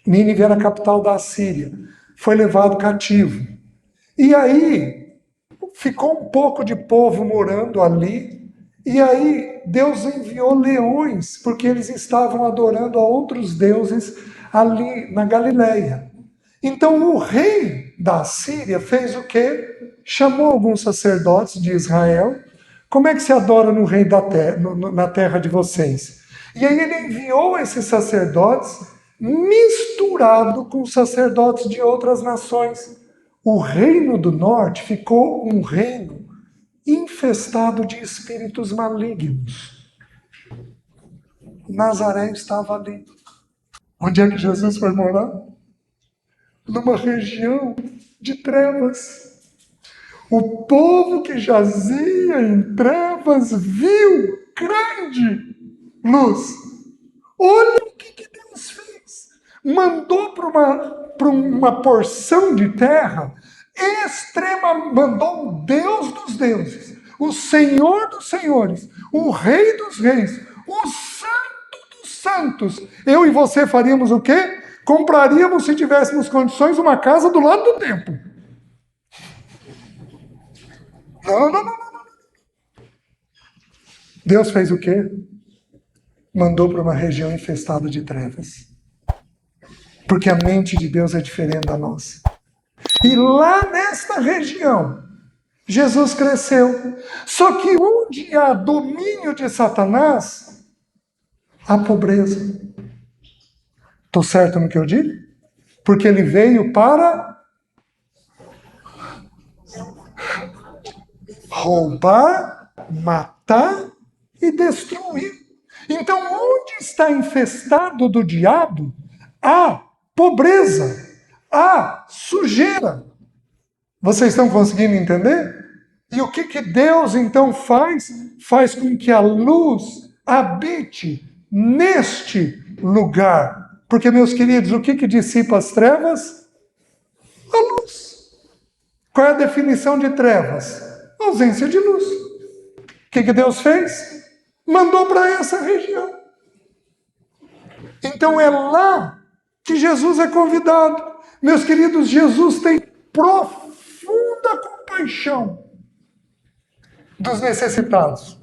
S1: Nínive era a capital da Assíria. Foi levado cativo. E aí, ficou um pouco de povo morando ali. E aí, Deus enviou leões, porque eles estavam adorando a outros deuses ali na Galileia. Então, o rei da Assíria fez o quê? Chamou alguns sacerdotes de Israel. Como é que se adora no rei da terra, na terra de vocês? E aí ele enviou esses sacerdotes misturado com os sacerdotes de outras nações. O reino do norte ficou um reino infestado de espíritos malignos. Nazaré estava ali. Onde é que Jesus foi morar? Numa região de trevas. O povo que jazia em trevas viu grande luz. Olha o que Deus fez. Mandou para uma porção de terra extrema, mandou o Deus dos deuses, o Senhor dos senhores, o Rei dos reis, o Santo dos santos. Eu e você faríamos o quê? Compraríamos, se tivéssemos condições, uma casa do lado do templo. Não. Deus fez o quê? Mandou para uma região infestada de trevas. Porque a mente de Deus é diferente da nossa. E lá nesta região, Jesus cresceu. Só que onde há domínio de Satanás, há pobreza. Estou certo no que eu digo? Porque ele veio para roubar, matar e destruir. Então, onde está infestado do diabo, há pobreza, há sujeira. Vocês estão conseguindo entender? E o que Deus então faz? Faz com que a luz habite neste lugar. Porque, meus queridos, o que dissipa as trevas? A luz. Qual é a definição de trevas? Ausência de luz. O que Deus fez? Mandou para essa região. Então é lá que Jesus é convidado. Meus queridos, Jesus tem profunda compaixão dos necessitados.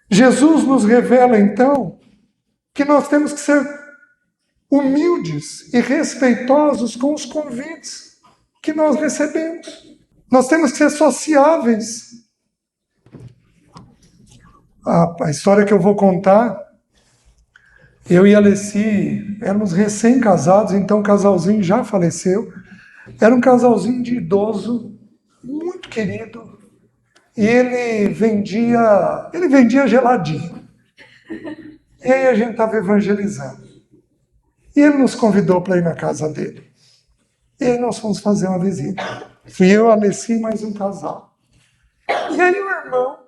S1: Jesus nos revela, então, que nós temos que ser humildes e respeitosos com os convites que nós recebemos. Nós temos que ser sociáveis. A história que eu vou contar, eu e a Alessi éramos recém-casados, então o casalzinho já faleceu. Era um casalzinho de idoso, muito querido, e ele vendia geladinho. E aí a gente estava evangelizando. E ele nos convidou para ir na casa dele. E aí nós fomos fazer uma visita. Fui eu, a Alessi e mais um casal. E aí o irmão,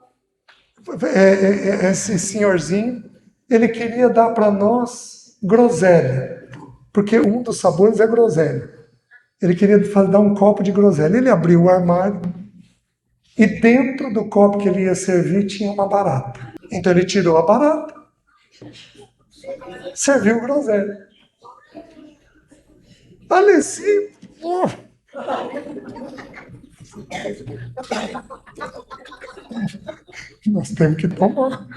S1: esse senhorzinho, ele queria dar para nós groselha. Porque um dos sabores é groselha. Ele queria dar um copo de groselha. Ele abriu o armário e dentro do copo que ele ia servir tinha uma barata. Então ele tirou a barata, serviu groselha. Alessi, nós temos que tomar.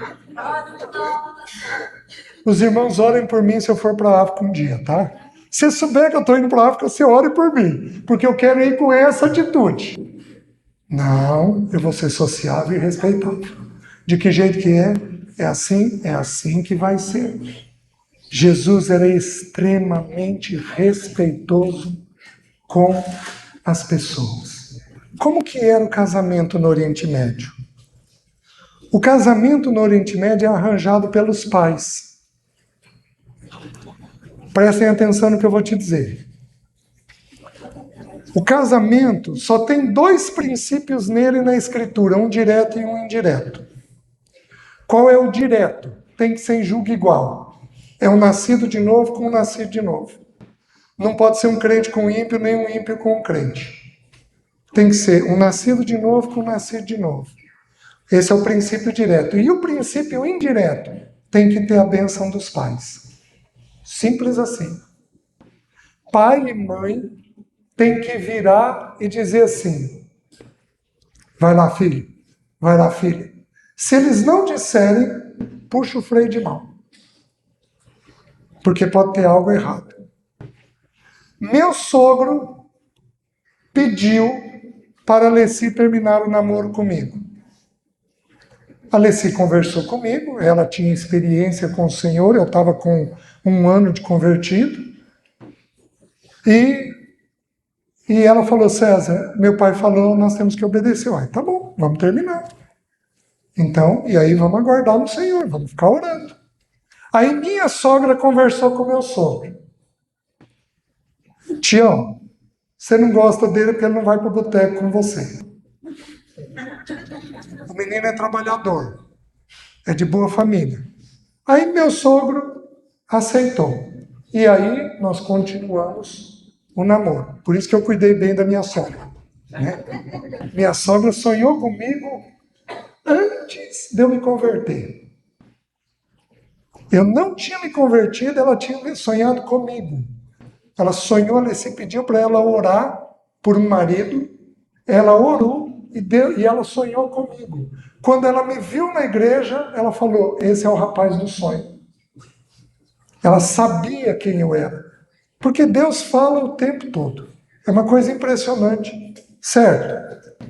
S1: Os irmãos orem por mim se eu for para a África um dia, tá? Se souber que eu estou indo para a África, você ore por mim, porque eu quero ir com essa atitude. Não, eu vou ser sociável e respeitável. De que jeito que é? É assim que vai ser. Jesus era extremamente respeitoso com as pessoas. Como que era o casamento no Oriente Médio? O casamento no Oriente Médio é arranjado pelos pais. Prestem atenção no que eu vou te dizer. O casamento só tem 2 princípios nele na Escritura, um direto e um indireto. Qual é o direto? Tem que ser em julgo igual. É um nascido de novo com um nascido de novo. Não pode ser um crente com um ímpio, nem um ímpio com um crente. Tem que ser um nascido de novo com um nascido de novo. Esse é o princípio direto. E o princípio indireto tem que ter a bênção dos pais. Simples assim. Pai e mãe têm que virar e dizer assim: vai lá, filho. Vai lá, filha. Se eles não disserem, puxa o freio de mão. Porque pode ter algo errado. Meu sogro pediu para a Alessi terminar o namoro comigo. A Alessi conversou comigo, ela tinha experiência com o Senhor, eu estava com 1 ano de convertido. E ela falou: César, meu pai falou, nós temos que obedecer. Tá bom, vamos terminar. Então, e aí vamos aguardar no Senhor, vamos ficar orando. Aí minha sogra conversou com meu sogro. Tião, você não gosta dele porque ele não vai para o boteco com você. O menino é trabalhador, é de boa família. Aí meu sogro aceitou. E aí nós continuamos o namoro. Por isso que eu cuidei bem da minha sogra. Né? Minha sogra sonhou comigo antes de eu me converter. Eu não tinha me convertido, ela tinha sonhado comigo. Ela sonhou, ela se pediu para ela orar por um marido. Ela orou e ela sonhou comigo. Quando ela me viu na igreja, ela falou: esse é o rapaz do sonho. Ela sabia quem eu era. Porque Deus fala o tempo todo. É uma coisa impressionante. Certo?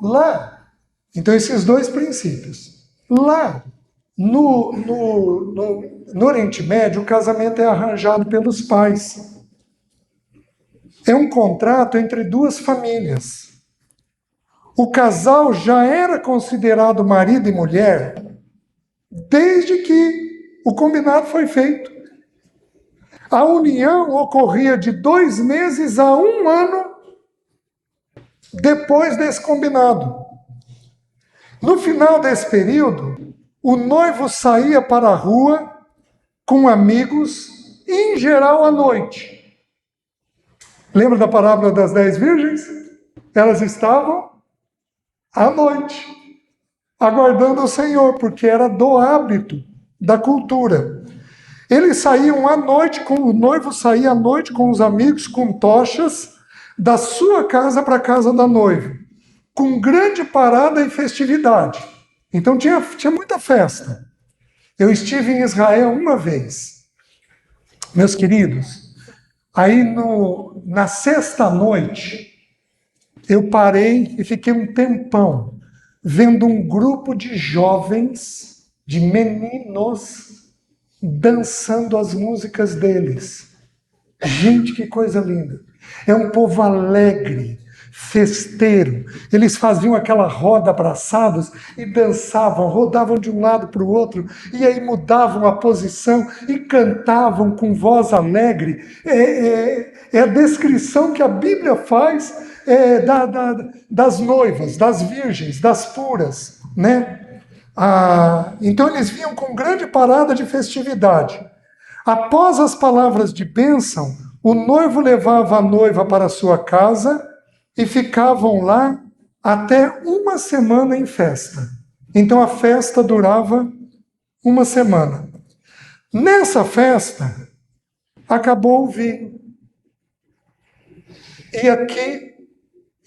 S1: Lá, então esses 2 princípios. Lá, no Oriente Médio, o casamento é arranjado pelos pais. É um contrato entre 2 famílias. O casal já era considerado marido e mulher desde que o combinado foi feito. A união ocorria de 2 meses a 1 ano depois desse combinado. No final desse período, o noivo saía para a rua com amigos, em geral à noite. Lembra da parábola das 10 virgens? Elas estavam à noite, aguardando o Senhor, porque era do hábito, da cultura. Eles saíam à noite, o noivo saía à noite com os amigos, com tochas, da sua casa para a casa da noiva, com grande parada e festividade. Então tinha muita festa. Eu estive em Israel uma vez. Meus queridos, aí na sexta noite, eu parei e fiquei um tempão vendo um grupo de jovens, de meninos, dançando as músicas deles. Gente, que coisa linda. É um povo alegre, festeiro. Eles faziam aquela roda abraçados e dançavam, rodavam de um lado para o outro, e aí mudavam a posição e cantavam com voz alegre. É a descrição que a Bíblia faz das noivas, das virgens, das puras, né? Então eles vinham com grande parada de festividade. Após as palavras de bênção, o noivo levava a noiva para sua casa e ficavam lá até uma semana em festa. Então a festa durava uma semana. Nessa festa, acabou o vinho. E aqui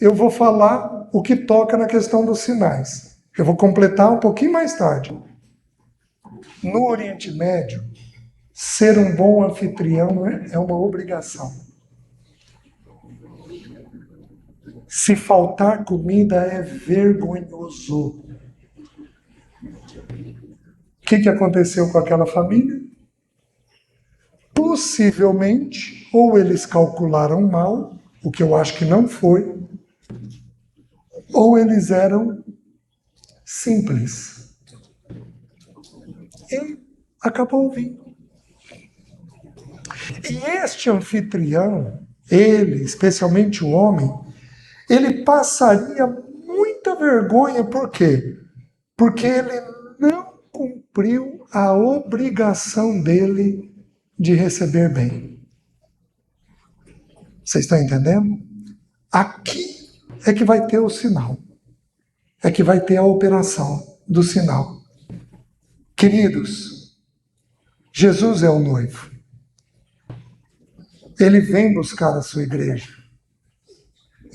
S1: eu vou falar o que toca na questão dos sinais. Eu vou completar um pouquinho mais tarde. No Oriente Médio, ser um bom anfitrião é uma obrigação. Se faltar comida é vergonhoso. O que aconteceu com aquela família? Possivelmente, ou eles calcularam mal, o que eu acho que não foi, ou eles eram simples. E acabou o vinho. E este anfitrião, ele, especialmente o homem, ele passaria muita vergonha, por quê? Porque ele não cumpriu a obrigação dele de receber bem. Vocês estão entendendo? Aqui é que vai ter o sinal. É que vai ter a operação do sinal. Queridos, Jesus é o noivo. Ele vem buscar a sua igreja.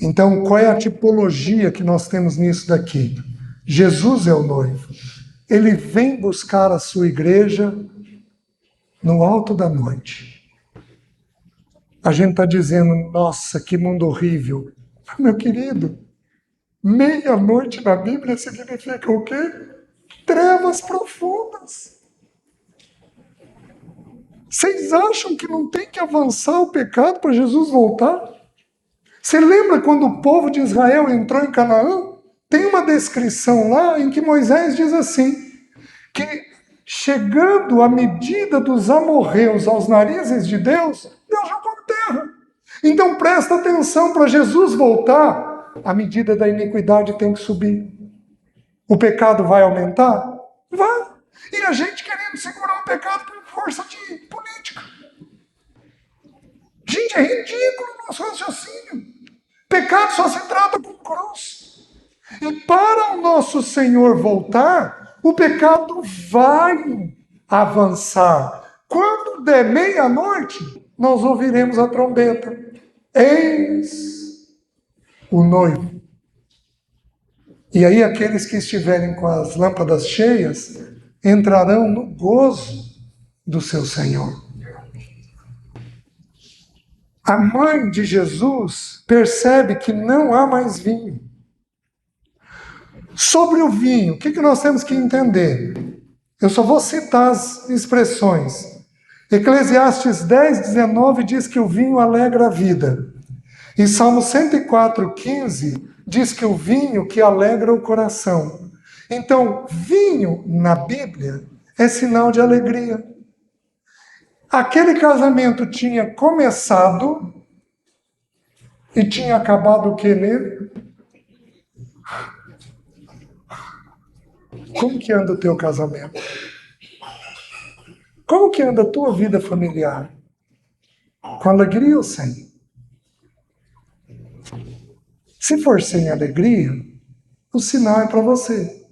S1: Então, qual é a tipologia que nós temos nisso daqui? Jesus é o noivo. Ele vem buscar a sua igreja no alto da noite. A gente está dizendo, nossa, que mundo horrível. Meu querido, meia-noite na Bíblia significa o quê? Trevas profundas. Vocês acham que não tem que avançar o pecado para Jesus voltar? Você lembra quando o povo de Israel entrou em Canaã? Tem uma descrição lá em que Moisés diz assim, que chegando a medida dos amorreus aos narizes de Deus, Deus jogou terra. Então presta atenção, para Jesus voltar, a medida da iniquidade tem que subir. O pecado vai aumentar? Vai. E a gente querendo segurar o pecado por força de política. Gente, é ridículo o nosso raciocínio. Pecado só se trata com cruz. E para o nosso Senhor voltar, o pecado vai avançar. Quando der meia-noite, nós ouviremos a trombeta. Eis o noivo. E aí aqueles que estiverem com as lâmpadas cheias entrarão no gozo do seu Senhor. A mãe de Jesus percebe que não há mais vinho. Sobre o vinho, o que nós temos que entender? Eu só vou citar as expressões. Eclesiastes 10:19 diz que o vinho alegra a vida. E Salmo 104:15 diz que o vinho que alegra o coração. Então, vinho na Bíblia é sinal de alegria. Aquele casamento tinha começado e tinha acabado o que nele? Como que anda o teu casamento? Como que anda a tua vida familiar? Com alegria ou sem? Se for sem alegria, o sinal é para você.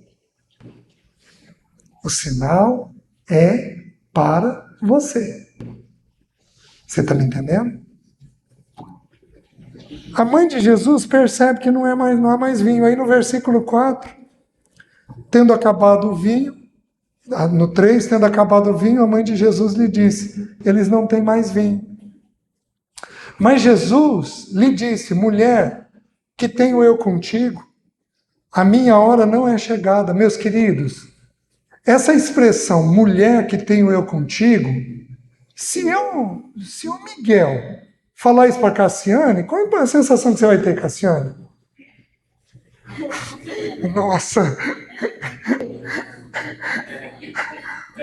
S1: O sinal é para você. Você está me entendendo? A mãe de Jesus percebe que não há mais vinho. Aí no versículo 4, tendo acabado o vinho, no 3, tendo acabado o vinho, a mãe de Jesus lhe disse, eles não têm mais vinho. Mas Jesus lhe disse, mulher, que tenho eu contigo? A minha hora não é chegada. Meus queridos, essa expressão, mulher que tenho eu contigo, se o Miguel falar isso para Cassiane, qual é a sensação que você vai ter, Cassiane? Nossa!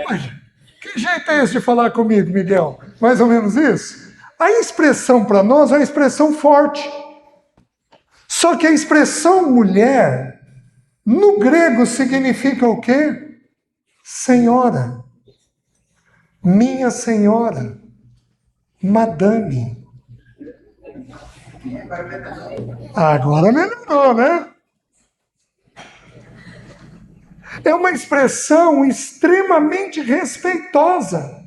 S1: Mas, que jeito é esse de falar comigo, Miguel? Mais ou menos isso? A expressão para nós é uma expressão forte. Só que a expressão mulher, no grego, significa o quê? Senhora. Minha senhora. Madame. Agora melhorou, né? É uma expressão extremamente respeitosa.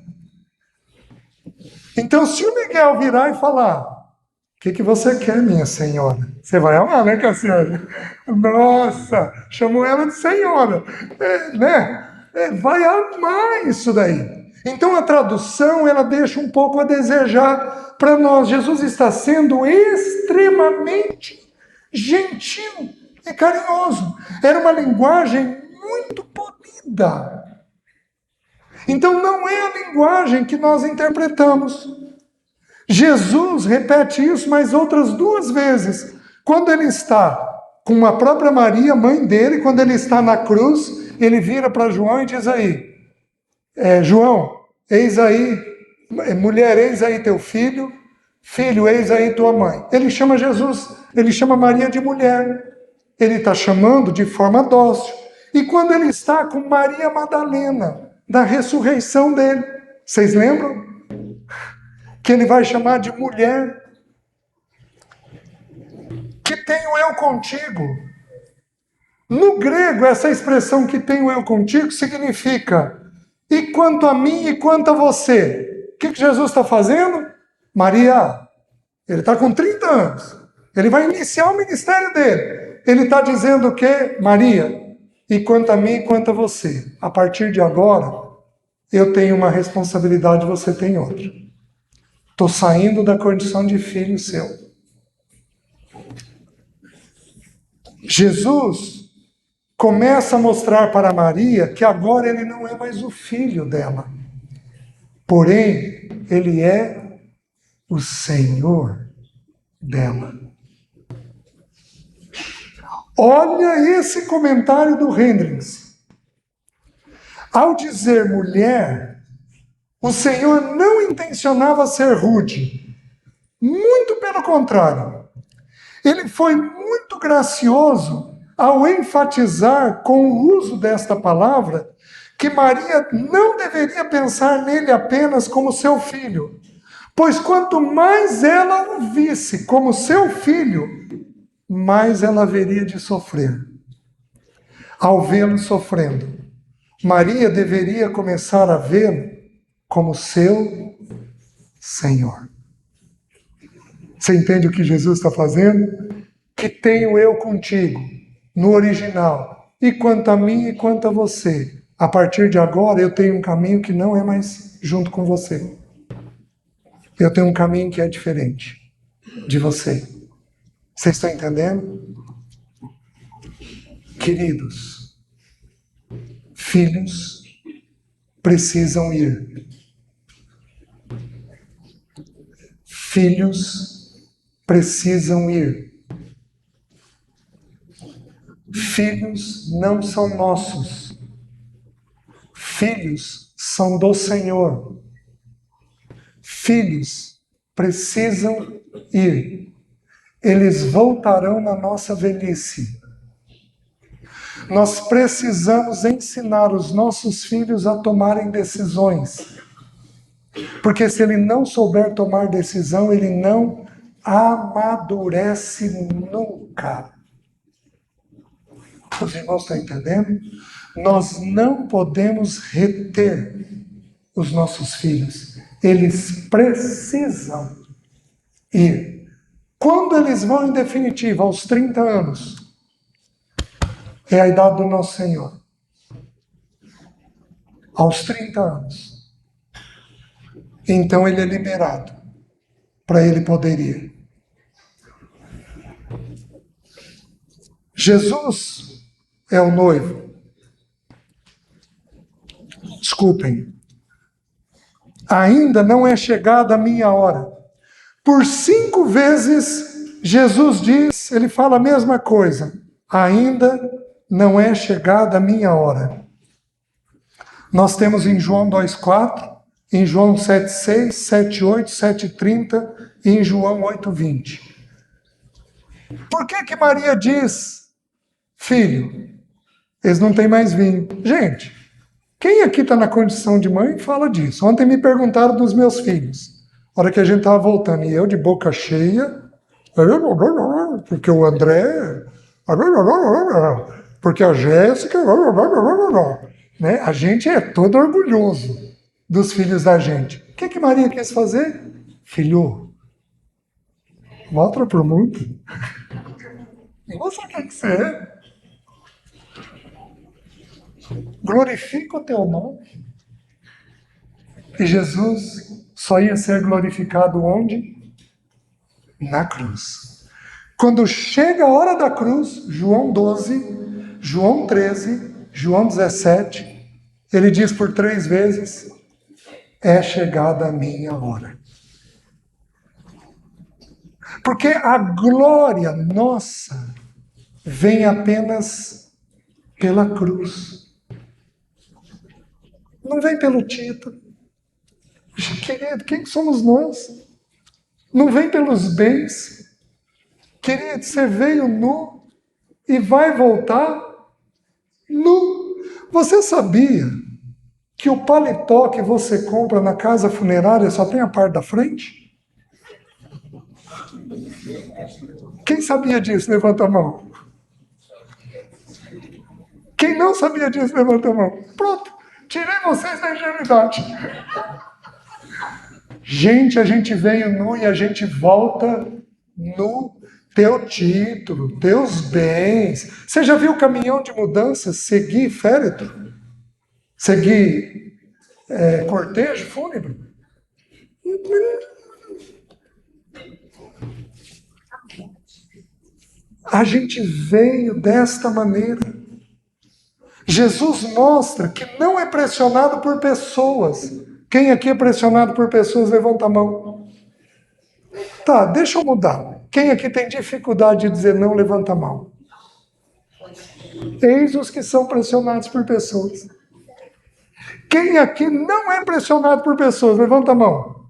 S1: Então, se o Miguel virar e falar, o que você quer, minha senhora? Você vai amar, né, Cassiane? Nossa, chamou ela de senhora. Vai amar isso daí. Então, a tradução, ela deixa um pouco a desejar para nós. Jesus está sendo extremamente gentil e carinhoso. Era uma linguagem muito polida. Então não é a linguagem que nós interpretamos. Jesus repete isso mais outras 2 vezes. Quando ele está com a própria Maria, mãe dele, quando ele está na cruz, ele vira para João e diz aí, João, eis aí, mulher, eis aí teu filho, filho, eis aí tua mãe. Ele chama Jesus, ele chama Maria de mulher. Ele está chamando de forma dócil. E quando ele está com Maria Madalena, da ressurreição dele, vocês lembram? Que ele vai chamar de mulher. Que tenho eu contigo. No grego, essa expressão que tenho eu contigo significa e quanto a mim e quanto a você. O que Jesus está fazendo? Maria, ele está com 30 anos. Ele vai iniciar o ministério dele. Ele está dizendo o quê? Maria, e quanto a mim e quanto a você. A partir de agora, eu tenho uma responsabilidade, você tem outra. Estou saindo da condição de filho seu. Jesus começa a mostrar para Maria que agora ele não é mais o filho dela. Porém, ele é o Senhor dela. Olha esse comentário do Hendricks. Ao dizer mulher, o Senhor não intencionava ser rude. Muito pelo contrário. Ele foi muito gracioso ao enfatizar com o uso desta palavra que Maria não deveria pensar nele apenas como seu filho, pois quanto mais ela o visse como seu filho, mais ela haveria de sofrer. Ao vê-lo sofrendo, Maria deveria começar a vê-lo como seu Senhor. Você entende o que Jesus está fazendo? Que tenho eu contigo, no original, e quanto a mim e quanto a você. A partir de agora eu tenho um caminho que não é mais junto com você. Eu tenho um caminho que é diferente de você. Vocês estão entendendo? Queridos, filhos precisam ir. Filhos precisam ir. Filhos não são nossos. Filhos são do Senhor. Filhos precisam ir. Eles voltarão na nossa velhice. Nós precisamos ensinar os nossos filhos a tomarem decisões. Porque se ele não souber tomar decisão, ele não amadurece nunca. Os irmãos estão entendendo? Nós não podemos reter os nossos filhos. Eles precisam ir. Quando eles vão, em definitiva, aos 30 anos, é a idade do nosso Senhor. Aos 30 anos. Então ele é liberado para ele poder ir. Jesus é o noivo. Desculpem. Ainda não é chegada a minha hora. Por 5 vezes, Jesus diz, ele fala a mesma coisa. Ainda não é chegada a minha hora. Nós temos em João 2,4, em João 7,6, 7,8, 7,30 e em João 8,20. Por que Maria diz, filho, eles não têm mais vinho? Gente, quem aqui está na condição de mãe fala disso. Ontem me perguntaram dos meus filhos. A hora que a gente estava voltando, e eu de boca cheia, porque o André, porque a Jéssica, né? A gente é todo orgulhoso dos filhos da gente. O que Maria quis fazer? Filho, mostra para o mundo. Mostra quem que você é. Glorifica o teu nome. E Jesus só ia ser glorificado onde? Na cruz. Quando chega a hora da cruz, João 12, João 13, João 17, ele diz por 3 vezes, é chegada a minha hora. Porque a glória nossa vem apenas pela cruz. Não vem pelo título. Querido, quem somos nós? Não vem pelos bens. Querido, você veio nu e vai voltar nu. Você sabia que o paletó que você compra na casa funerária só tem a parte da frente? Quem sabia disso? Levanta a mão. Quem não sabia disso? Levanta a mão. Pronto, tirei vocês da ingenuidade. Gente, a gente veio nu e a gente volta nu. Teu título, teus bens. Você já viu o caminhão de mudança seguir féretro? Seguir cortejo fúnebre? A gente veio desta maneira. Jesus mostra que não é pressionado por pessoas. Quem aqui é pressionado por pessoas, levanta a mão. Tá, deixa eu mudar. Quem aqui tem dificuldade de dizer não, levanta a mão. Eis os que são pressionados por pessoas. Quem aqui não é pressionado por pessoas, levanta a mão.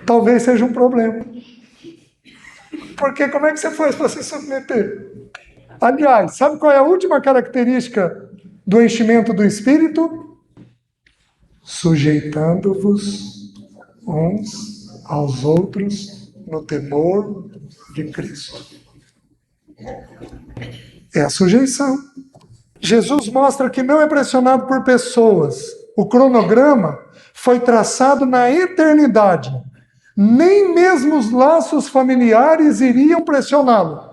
S1: Talvez seja um problema. Porque como é que você faz para se submeter? Aliás, sabe qual é a última característica do enchimento do Espírito? Sujeitando-vos uns aos outros no temor de Cristo. É a sujeição. Jesus mostra que não é pressionado por pessoas. O cronograma foi traçado na eternidade. Nem mesmo os laços familiares iriam pressioná-lo.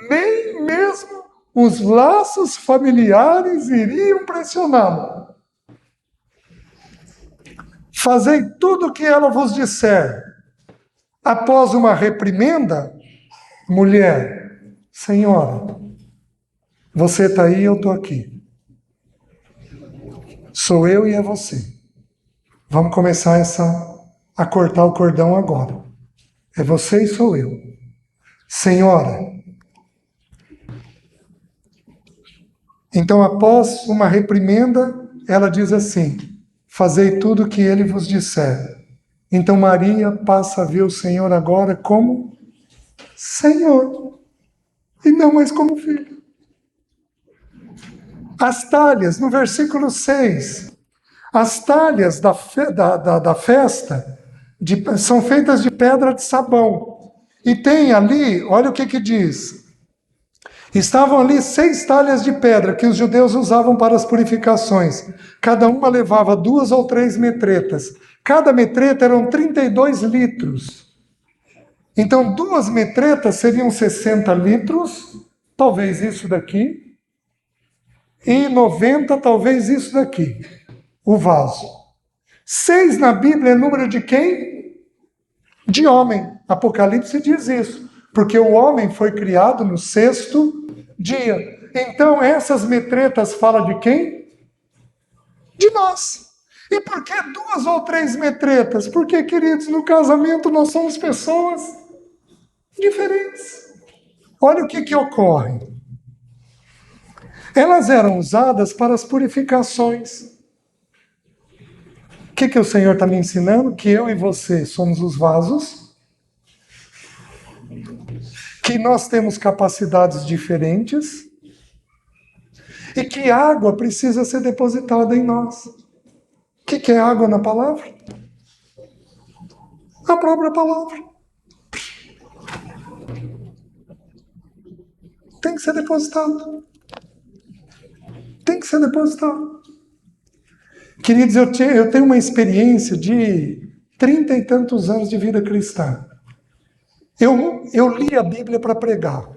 S1: Nem mesmo os laços familiares iriam pressioná-lo. Fazei tudo o que ela vos disser. Após uma reprimenda, mulher, senhora, você está aí, eu estou aqui. Sou eu e é você. Vamos começar a cortar o cordão agora. É você e sou eu. Senhora. Então, após uma reprimenda, ela diz assim, fazei tudo o que ele vos disser. Então Maria passa a ver o Senhor agora como Senhor, e não mais como filho. As talhas, no versículo 6, as talhas da festa são feitas de pedra de sabão. E tem ali, olha o que diz, Estavam ali 6 talhas de pedra que os judeus usavam para as purificações. Cada uma levava 2 ou 3 metretas. Cada metreta eram 32 litros. Então, 2 metretas seriam 60 litros, talvez isso daqui, e 90, talvez isso daqui, o vaso. 6 na Bíblia é número de quem? De homem. Apocalipse diz isso, porque o homem foi criado no 6º dia. Então, essas metretas falam de quem? De nós. E por que 2 ou 3 metretas? Porque, queridos, no casamento nós somos pessoas diferentes. Olha o que ocorre. Elas eram usadas para as purificações. O que o Senhor está me ensinando? Que eu e você somos os vasos, que nós temos capacidades diferentes e que água precisa ser depositada em nós. O que é água na palavra? A própria palavra. Tem que ser depositado. Tem que ser depositado. Queridos, eu tenho uma experiência de 30 e tantos anos de vida cristã. Eu li a Bíblia para pregar,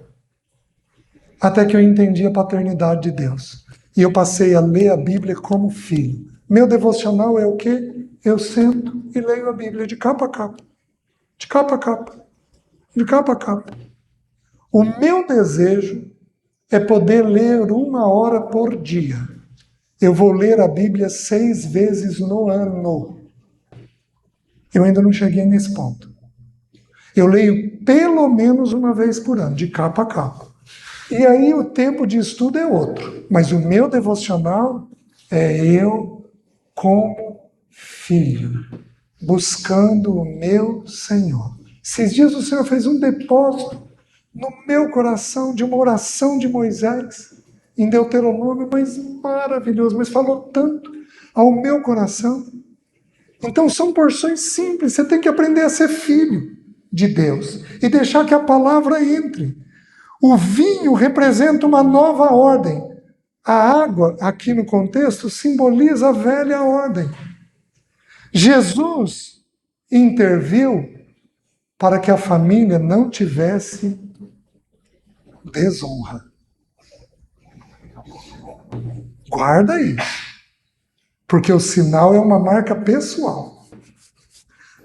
S1: até que eu entendi a paternidade de Deus. E eu passei a ler a Bíblia como filho. Meu devocional é o quê? Eu sento e leio a Bíblia de capa a capa. De capa a capa. De capa a capa. O meu desejo é poder ler 1 hora por dia. Eu vou ler a Bíblia 6 vezes no ano. Eu ainda não cheguei nesse ponto. Eu leio pelo menos 1 vez por ano, de capa a capa. E aí o tempo de estudo é outro. Mas o meu devocional é eu como filho, buscando o meu Senhor. Esses dias o Senhor fez um depósito no meu coração de uma oração de Moisés, em Deuteronômio, mas maravilhoso, mas falou tanto ao meu coração. Então são porções simples, você tem que aprender a ser filho de Deus e deixar que a palavra entre. O vinho representa uma nova ordem. A água, aqui no contexto, simboliza a velha ordem. Jesus interviu para que a família não tivesse desonra. Guarda isso. Porque o sinal é uma marca pessoal.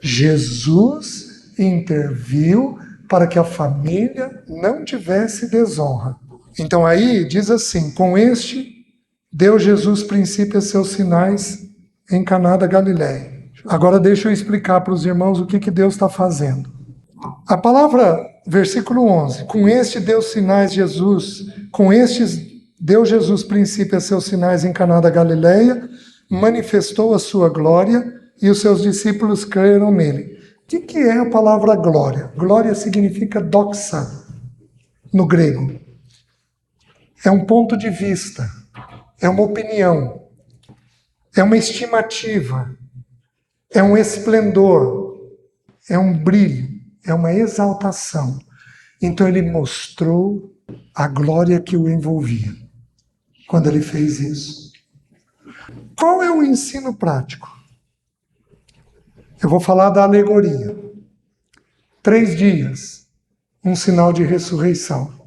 S1: Jesus interviu para que a família não tivesse desonra. Então aí diz assim: com este deu Jesus princípio a seus sinais em Caná da Galileia. Agora deixa eu explicar para os irmãos o que Deus está fazendo. A palavra, versículo 11, com este deu sinais Jesus, com estes deu Jesus princípio a seus sinais em Caná da Galileia, manifestou a sua glória e os seus discípulos creram nele. O que é a palavra glória? Glória significa doxa, no grego. É um ponto de vista, é uma opinião, é uma estimativa, é um esplendor, é um brilho, é uma exaltação. Então ele mostrou a glória que o envolvia quando ele fez isso. Qual é o ensino prático? Eu vou falar da alegoria. 3 dias, um sinal de ressurreição.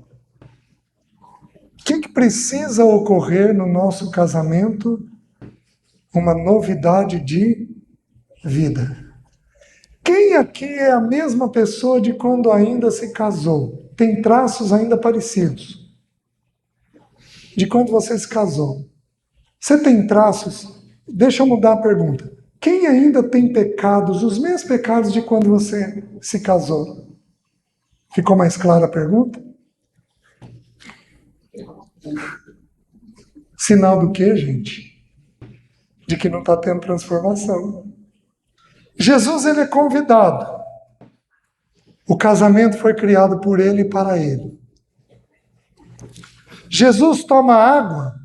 S1: O que precisa ocorrer no nosso casamento? Uma novidade de vida. Quem aqui é a mesma pessoa de quando ainda se casou? Tem traços ainda parecidos de quando você se casou. Você tem traços? Deixa eu mudar a pergunta. Quem ainda tem pecados, os mesmos pecados de quando você se casou? Ficou mais clara a pergunta? Sinal do quê, gente? De que não está tendo transformação. Jesus, ele é convidado. O casamento foi criado por ele e para ele. Jesus toma água,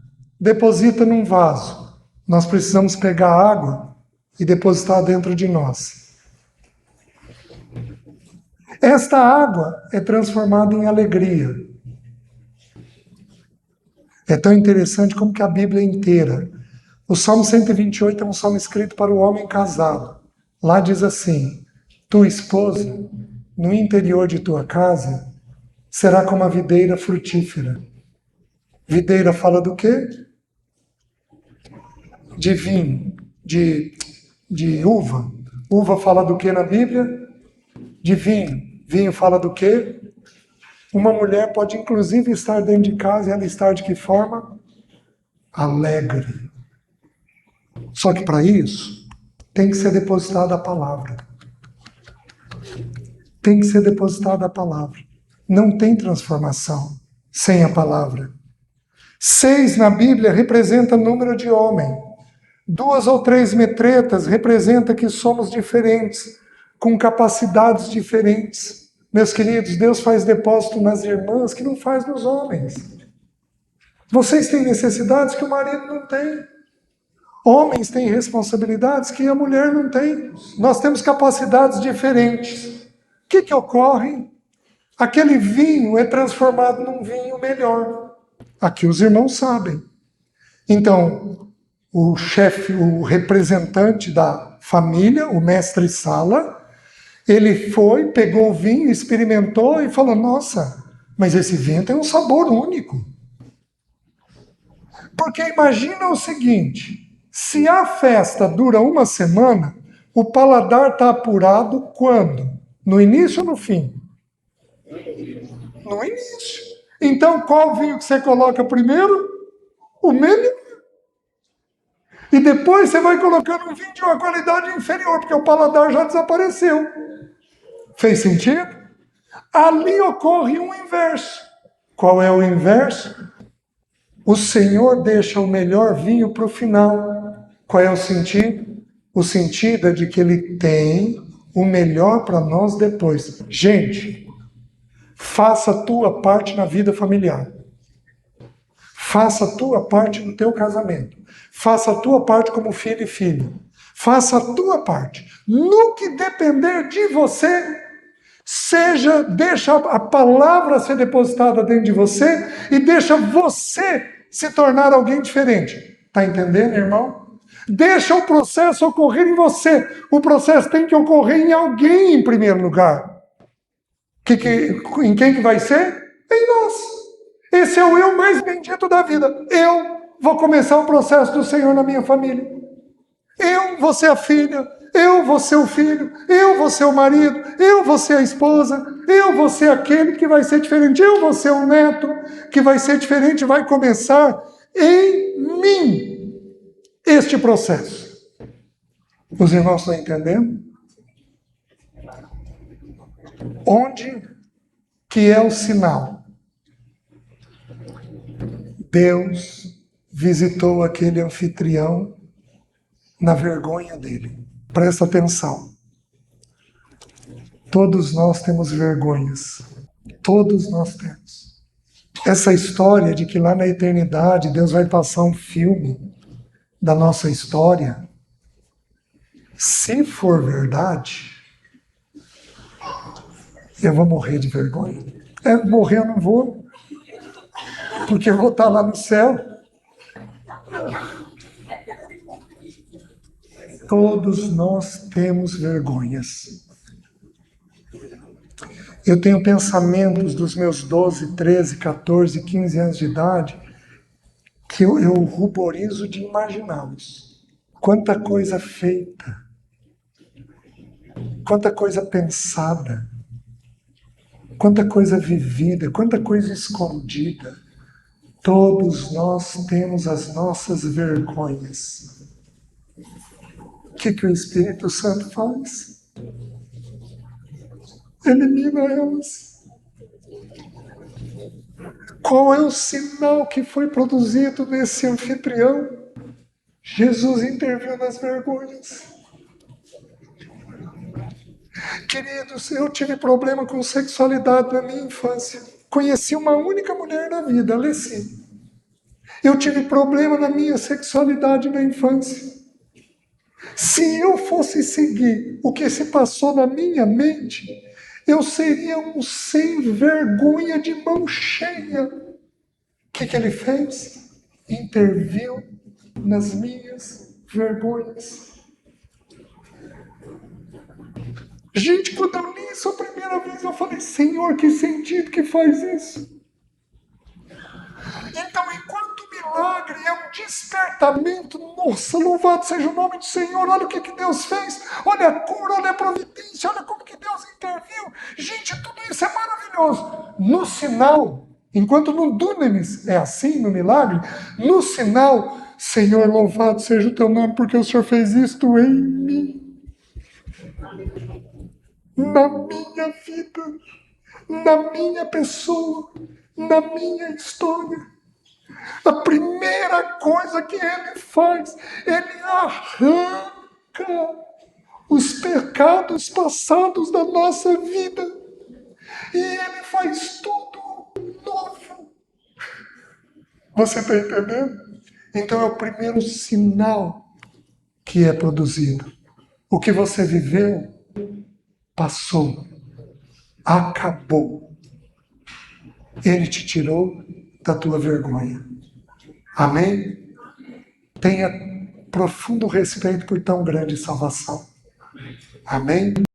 S1: deposita num vaso. Nós precisamos pegar a água e depositar dentro de nós. Esta água é transformada em alegria. É tão interessante como que a Bíblia inteira. O Salmo 128 é um salmo escrito para o homem casado. Lá diz assim: tua esposa, no interior de tua casa, será como a videira frutífera. Videira fala do quê? De vinho, de uva. Uva fala do que na Bíblia? De vinho. Vinho fala do quê? Uma mulher pode inclusive estar dentro de casa e ela estar de que forma? Alegre. Só que para isso, tem que ser depositada a palavra. Tem que ser depositada a palavra. Não tem transformação sem a palavra. 6 na Bíblia representa número de homem. 2 ou 3 metretas representa que somos diferentes, com capacidades diferentes. Meus queridos, Deus faz depósito nas irmãs que não faz nos homens. Vocês têm necessidades que o marido não tem. Homens têm responsabilidades que a mulher não tem. Nós temos capacidades diferentes. O que ocorre? Aquele vinho é transformado num vinho melhor. Aqui os irmãos sabem. Então, o chefe, o representante da família, o mestre Sala, ele foi, pegou o vinho, experimentou e falou: nossa, mas esse vinho tem um sabor único. Porque imagina o seguinte, se a festa dura uma semana, o paladar está apurado quando? No início ou no fim? No início. Então, qual vinho que você coloca primeiro? O melhor. E depois você vai colocando um vinho de uma qualidade inferior, porque o paladar já desapareceu. Fez sentido? Ali ocorre um inverso. Qual é o inverso? O Senhor deixa o melhor vinho para o final. Qual é o sentido? O sentido é de que Ele tem o melhor para nós depois. Gente, faça a tua parte na vida familiar. Faça a tua parte no teu casamento. Faça a tua parte como filho e filha. Faça a tua parte. No que depender de você, deixa a palavra ser depositada dentro de você e deixa você se tornar alguém diferente. Está entendendo, irmão? Deixa o processo ocorrer em você. O processo tem que ocorrer em alguém em primeiro lugar. Em quem que vai ser? Em nós. Esse é o eu mais bendito da vida. Eu vou começar o processo do Senhor na minha família. Eu vou ser a filha, eu vou ser o filho, eu vou ser o marido, eu vou ser a esposa, eu vou ser aquele que vai ser diferente, eu vou ser o neto que vai ser diferente, vai começar em mim este processo. Os irmãos estão entendendo? Onde que é o sinal? Deus visitou aquele anfitrião na vergonha dele. Presta atenção. Todos nós temos vergonhas. Todos nós temos. Essa história de que lá na eternidade Deus vai passar um filme da nossa história, se for verdade, eu vou morrer de vergonha. Morrer eu não vou, porque eu vou estar lá no céu. Todos nós temos vergonhas. Eu tenho pensamentos dos meus 12, 13, 14, 15 anos de idade que eu ruborizo de imaginá-los. Quanta coisa feita, quanta coisa pensada, quanta coisa vivida, quanta coisa escondida. Todos nós temos as nossas vergonhas. O que o Espírito Santo faz? Elimina elas. Qual é o sinal que foi produzido nesse anfitrião? Jesus interviu nas vergonhas. Queridos, eu tive problema com sexualidade na minha infância. Conheci uma única mulher na vida, Alessi. Eu tive problema na minha sexualidade na infância. Se eu fosse seguir o que se passou na minha mente, eu seria um sem vergonha de mão cheia, que ele fez? Interviu nas minhas vergonhas. Gente, quando eu li isso a primeira vez, eu falei, Senhor, que sentido que faz isso? Então, enquanto o milagre é um despertamento, nossa, louvado seja o nome do Senhor, olha o que Deus fez, olha a cura, olha a providência, olha como que Deus interviu. Gente, tudo isso é maravilhoso. No sinal, enquanto no Dunamis é assim, no milagre, no sinal, Senhor, louvado seja o teu nome, porque o Senhor fez isto em mim, na minha vida, na minha pessoa, na minha história. A primeira coisa que ele faz, ele arranca os pecados passados da nossa vida. E ele faz tudo novo. Você está entendendo? Então é o primeiro sinal que é produzido. O que você viveu, passou, acabou. Ele te tirou da tua vergonha. Amém? Tenha profundo respeito por tão grande salvação. Amém?